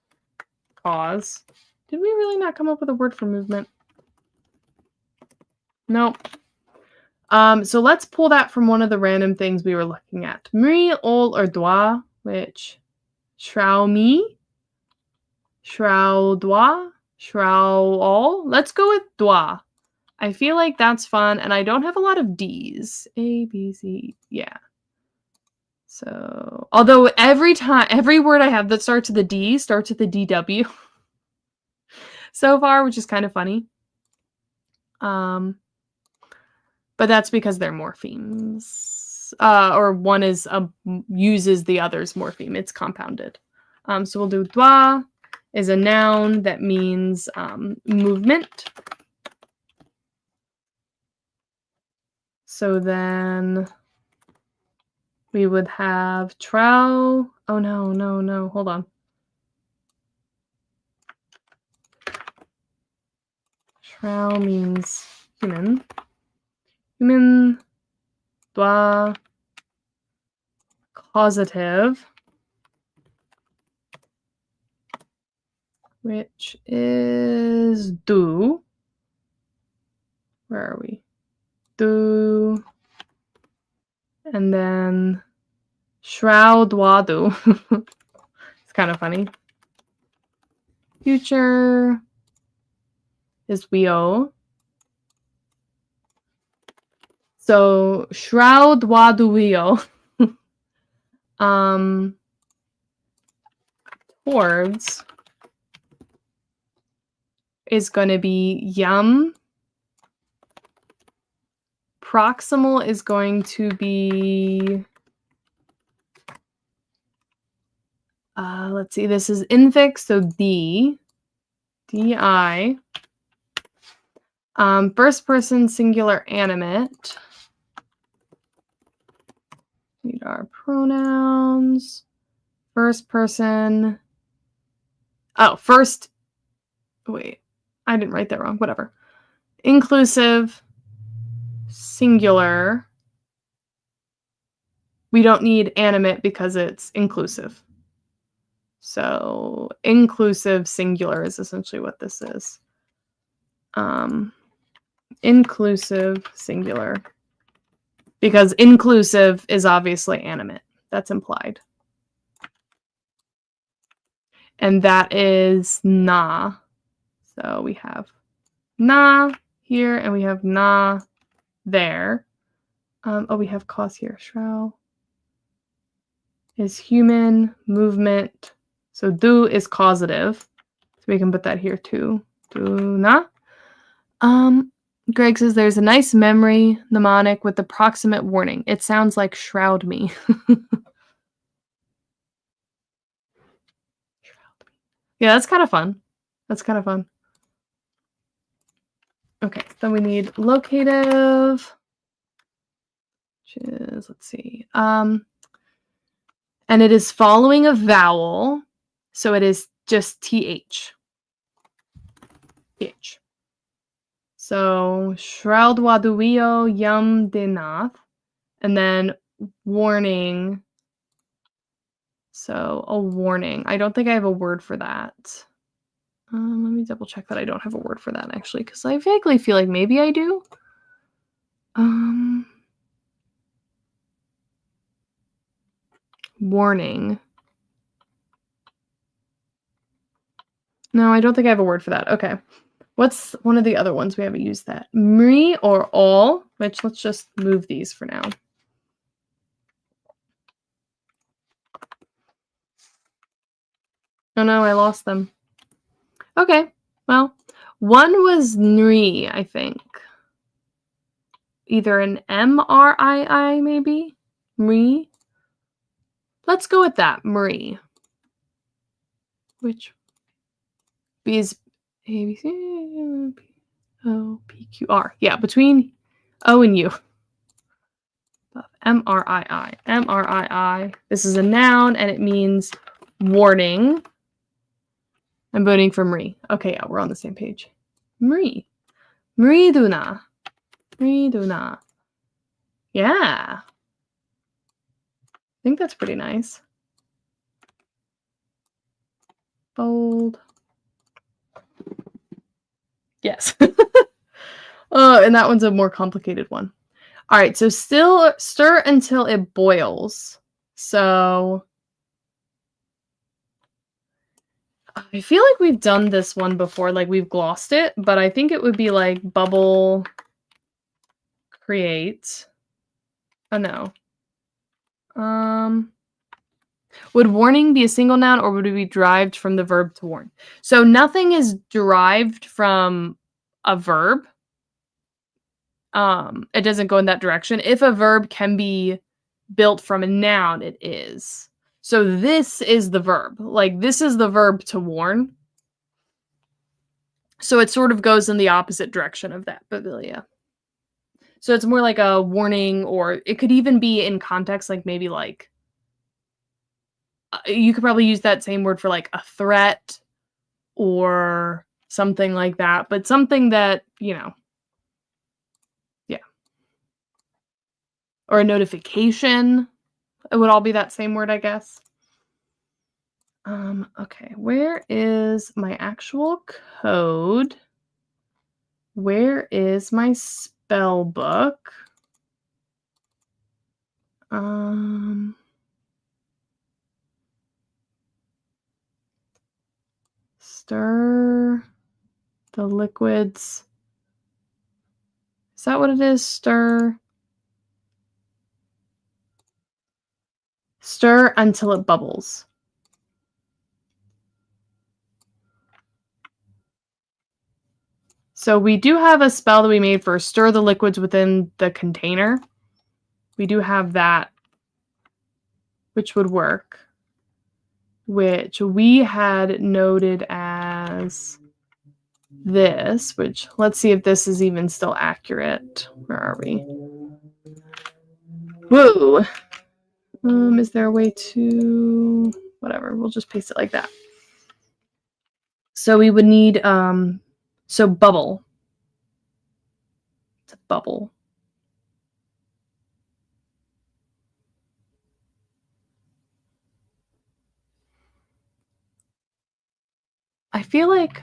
cause. Did we really not come up with a word for movement? Nope. So let's pull that from one of the random things we were looking at. Mri, ol, or doigt, which shrou mi, shrou doigt, shrou all. Let's go with doigt. I feel like that's fun, and I don't have a lot of D's. A, B, C, yeah. So, although every word I have that starts with a D starts with a DW so far, which is kind of funny. But that's because they're morphemes. Or one is uses the other's morpheme. It's compounded. So we'll do doigt is a noun that means movement. So then we would have trowel. Oh no, hold on. Shrao means human. Human, dwa, causative, which is do. Where are we? Do. And then Shrao dwa do. It's kind of funny. Future is wio. So Shrao dwa do wio. Towards is going to be yum. Proximal is going to be, let's see, this is infix, so D, D-I. First person singular animate. Need our pronouns. First person. Oh, first. Wait, I didn't write that wrong. Whatever. Inclusive. Singular. We don't need animate because it's inclusive. So inclusive singular is essentially what this is. Inclusive singular. Because inclusive is obviously animate. That's implied. And that is na. So we have na here and we have na there. Oh, we have cause here. Shrao is human movement. So do is causative. So we can put that here too. Do na. Greg says there's a nice memory mnemonic with the proximate warning. It sounds like shroud me. Yeah, that's kind of fun. That's kind of fun. Okay, then we need locative, which is, let's see. And it is following a vowel, so it is just TH. TH. So, shroud waduio yum dinath, and then warning. So, a warning. I don't think I have a word for that. Let me double check that I don't have a word for that, actually, because I vaguely feel like maybe I do. Warning. No, I don't think I have a word for that. Okay. What's one of the other ones we haven't used that? Mri or all, which let's just move these for now. Oh no, I lost them. Okay, well, one was Nri, I think. Either an M-R-I-I, maybe? Mri? Let's go with that, Mri. Which is A, B, C, P, O, P, Q, R. Yeah, between O and U. M-R-I-I. M-R-I-I. This is a noun, and it means warning. I'm voting for Mri. Okay, yeah, we're on the same page. Mri. Mri Duna. Mri Duna. Yeah. I think that's pretty nice. Bold. Yes. Oh, and that one's a more complicated one. All right, so still stir until it boils. So I feel like we've done this one before, like we've glossed it, but I think it would be like bubble create. Oh no. Would warning be a single noun or would it be derived from the verb to warn? So nothing is derived from a verb. It doesn't go in that direction. If a verb can be built from a noun, it is. So this is the verb. Like this is the verb to warn. So it sort of goes in the opposite direction of that, but yeah. So it's more like a warning, or it could even be in context, like maybe like you could probably use that same word for like a threat or something like that, but something that, yeah. Or a notification. It would all be that same word, I guess. Okay, where is my actual code? Where is my spell book? Stir the liquids. Is that what it is? Stir until it bubbles. So we do have a spell that we made for stir the liquids within the container. We do have that, which would work, which we had noted as this, which let's see if this is even still accurate. Where are we? Whoa. Is there a way to, whatever, we'll just paste it like that. So we would need, so bubble. It's a bubble. I feel like,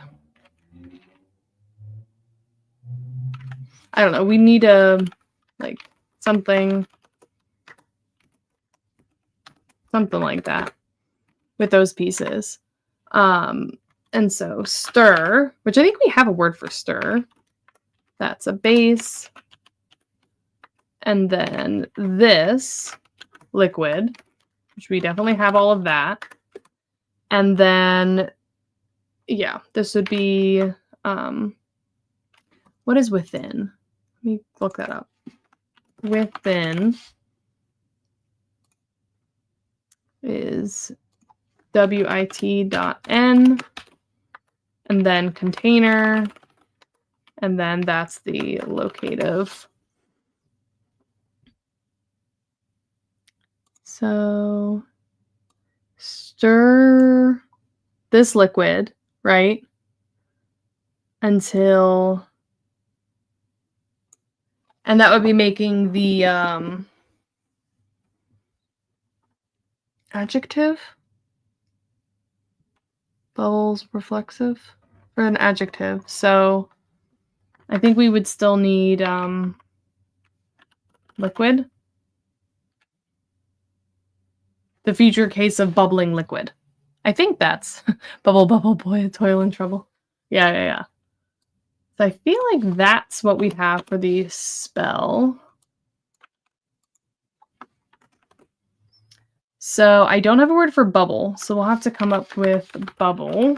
I don't know, we need a, like, something like that with those pieces. And so stir, which I think we have a word for stir. That's a base. And then this liquid, which we definitely have all of that. And then, yeah, this would be, what is within? Let me look that up. Within is wit.n, and then container, and then that's the locative. So stir this liquid, right? Until, and that would be making the adjective. Bubbles reflexive for an adjective. So I think we would still need liquid. The future case of bubbling liquid. I think that's bubble, bubble, boy, toil and trouble. Yeah. So I feel like that's what we have for the spell. So I don't have a word for bubble, so we'll have to come up with bubble.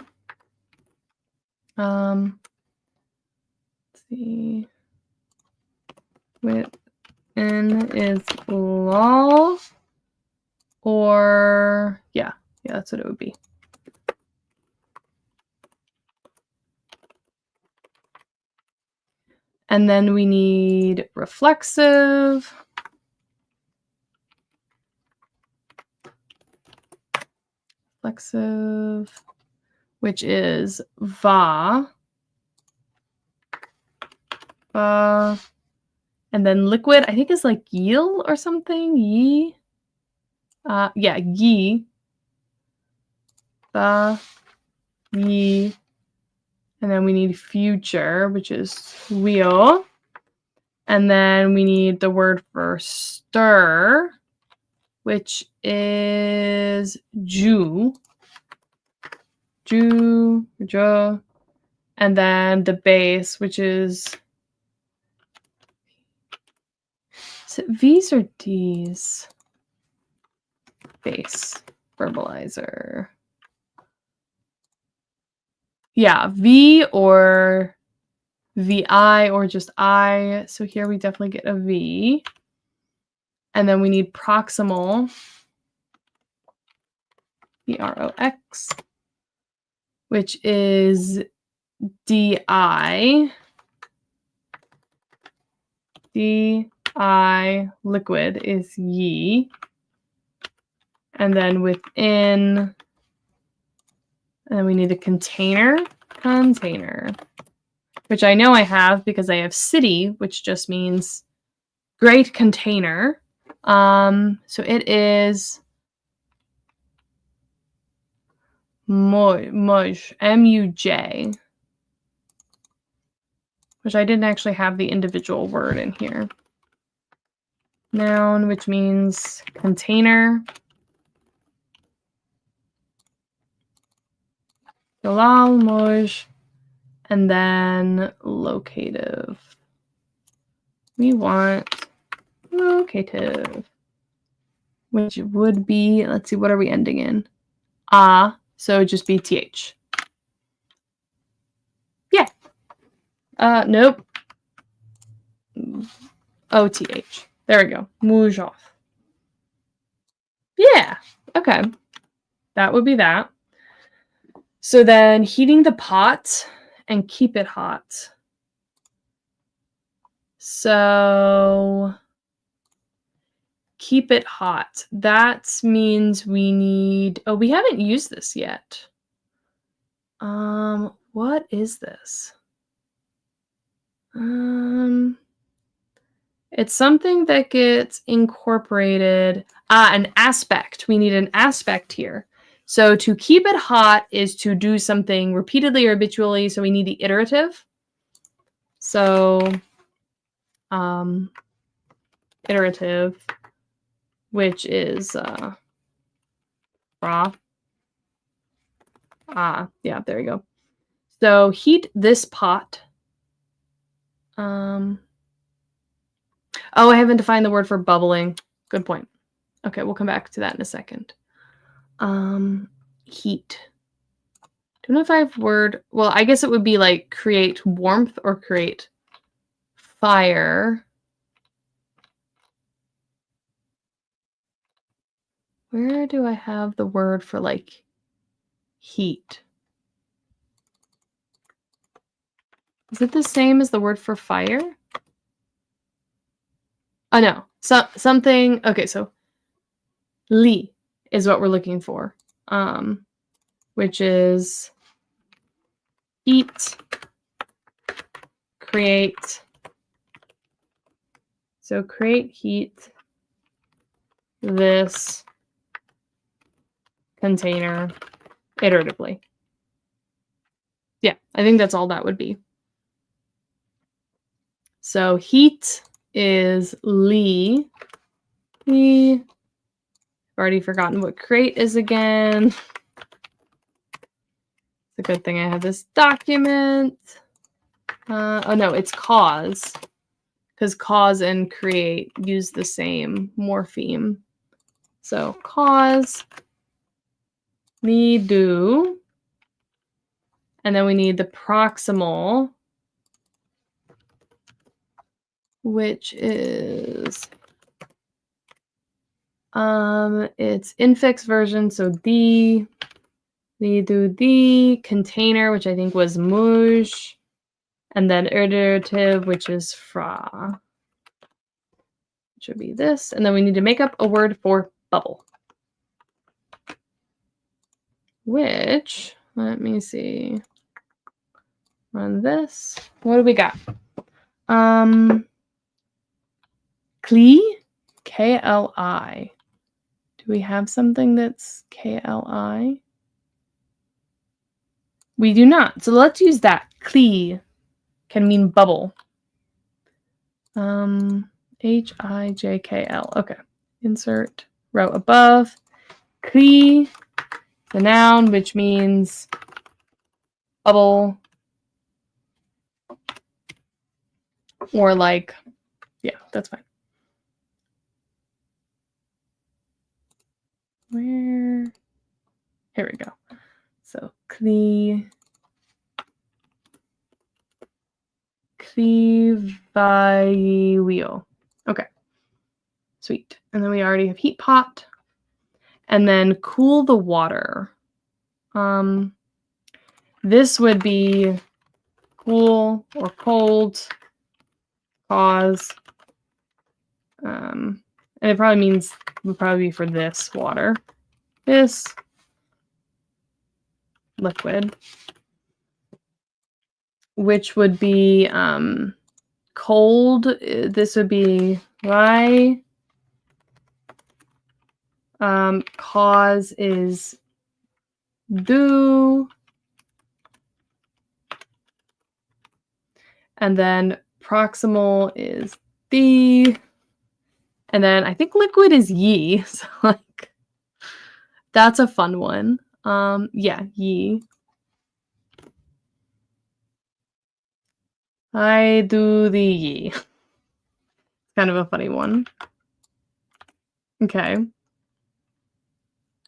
Let's see. Within is lol, or yeah, that's what it would be. And then we need reflexive. Reflexive, which is va. And then liquid, I think is like yield or something. Yi. Yeah, yi. Ba. Yi. And then we need future, which is wheel. And then we need the word for stir, which is ju. Ju, ju. And then the base, which is it V's or D's? Base, verbalizer. Yeah, V or VI or just I. So here we definitely get a V. And then we need proximal, PROX, which is DI. DI liquid is ye. And then within, and then we need a container, container, which I know I have because I have city, which just means great container. So it is Muj, M-U-J, which I didn't actually have the individual word in here. Noun, which means container. Galal, Muj, and then locative. We want locative, which would be, let's see, what are we ending in? So it'd just be th. Yeah. Nope. OTH. There we go. Mujov. Yeah. Okay. That would be that. So then heating the pot and keep it hot. So keep it hot. That means we need, oh, we haven't used this yet. What is this? It's something that gets incorporated. An aspect. We need an aspect here. So to keep it hot is to do something repeatedly or habitually. So we need the iterative. So iterative, which is raw. Yeah, there you go. So heat this pot. Oh, I haven't defined the word for bubbling. Good point. Okay, we'll come back to that in a second. Heat. Don't know if I have word. Well, I guess it would be like create warmth or create fire. Where do I have the word for like heat? Is it the same as the word for fire? Oh no, something. Okay, so li is what we're looking for, which is heat, create. So create heat this container iteratively. Yeah, I think that's all that would be. So heat is li. I've already forgotten what create is again. It's a good thing I have this document. Oh no, it's cause. Because cause and create use the same morpheme. So cause, need do, and then we need the proximal, which is it's infix version, so the do the container, which I think was muj, and then iterative, which is fra. Which would be this, and then we need to make up a word for bubble. Which, let me see. Run this. What do we got? Kli, K-L-I. Do we have something that's K-L-I? We do not. So let's use that. Kli can mean bubble. H-I-J-K-L. Okay. Insert row above. Kli, the noun, which means bubble. Or like, yeah, that's fine. Where? Here we go. So Clivio. Okay. Sweet. And then we already have heat pot. And then cool the water. This would be cool or cold. Cause. And it probably means would probably be for this water. This liquid. which would be cold. This would be why cause is do, and then proximal is the, and then I think liquid is ye. So like that's a fun one. Yeah, ye. I do the ye. Kind of a funny one. Okay.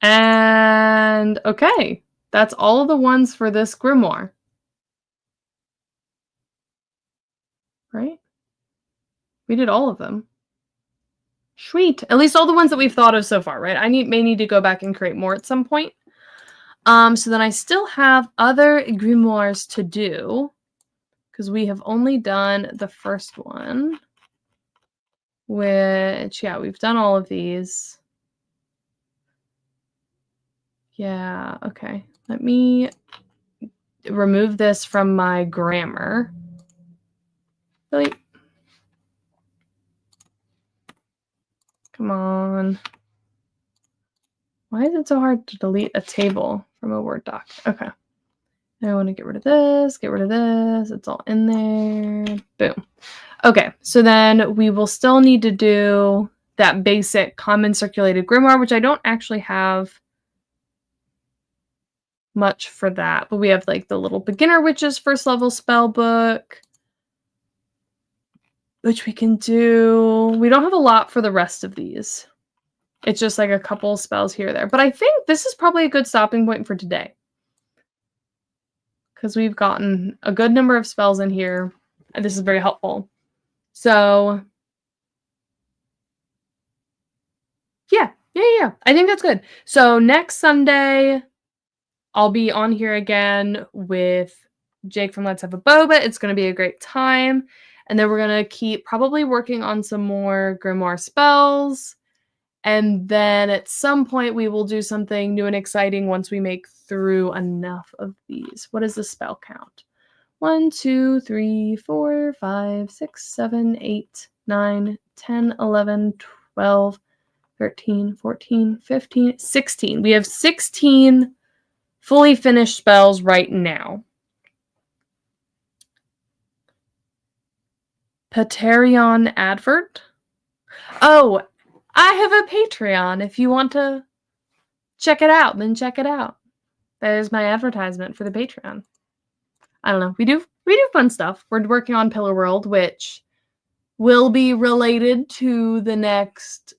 And okay, that's all of the ones for this grimoire. Right? We did all of them. Sweet. At least all the ones that we've thought of so far, right? I may need to go back and create more at some point. So then I still have other grimoires to do because we have only done the first one, which, yeah, we've done all of these. Yeah, okay. Let me remove this from my grammar. Really? Come on. Why is it so hard to delete a table from a Word doc? Okay. I want to get rid of this, get rid of this. It's all in there. Boom. Okay, so then we will still need to do that basic common circulated grimoire, which I don't actually have much for that, but we have like the little beginner witches first level spell book, which we can do. We don't have a lot for the rest of these. It's just like a couple spells here or there. But I think this is probably a good stopping point for today, because we've gotten a good number of spells in here, and this is very helpful. So yeah. I think that's good. So next Sunday, I'll be on here again with Jake from Let's Have a Boba. It's going to be a great time. And then we're going to keep probably working on some more grimoire spells. And then at some point, we will do something new and exciting once we make through enough of these. What is the spell count? 1, 2, 3, 4, 5, 6, 7, 8, 9, 10, 11, 12, 13, 14, 15, 16. We have 16 fully finished spells right now. Patreon advert? Oh, I have a Patreon. If you want to check it out, then check it out. That is my advertisement for the Patreon. I don't know. We do fun stuff. We're working on Pillar World, which will be related to the next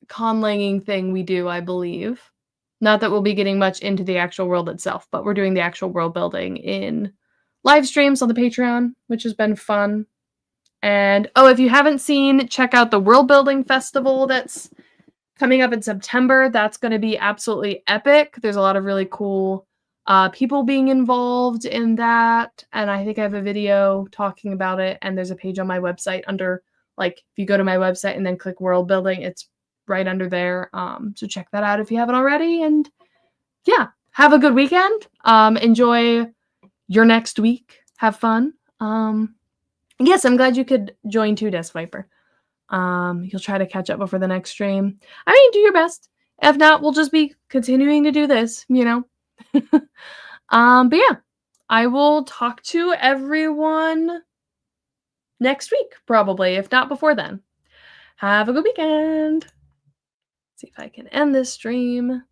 conlanging thing we do, I believe. Not that we'll be getting much into the actual world itself, but we're doing the actual world building in live streams on the Patreon, which has been fun. And, oh, if you haven't seen, check out the World Building Festival that's coming up in September. That's going to be absolutely epic. There's a lot of really cool people being involved in that. And I think I have a video talking about it. And there's a page on my website under, like, if you go to my website and then click World Building, it's right under there. So check that out if you haven't already. And yeah, have a good weekend. Enjoy your next week. Have fun. Yes, I'm glad you could join too, Desk Viper. You'll try to catch up before the next stream. I mean, do your best. If not, we'll just be continuing to do this, you know. But yeah, I will talk to everyone next week, probably, if not before then. Have a good weekend. See if I can end this stream.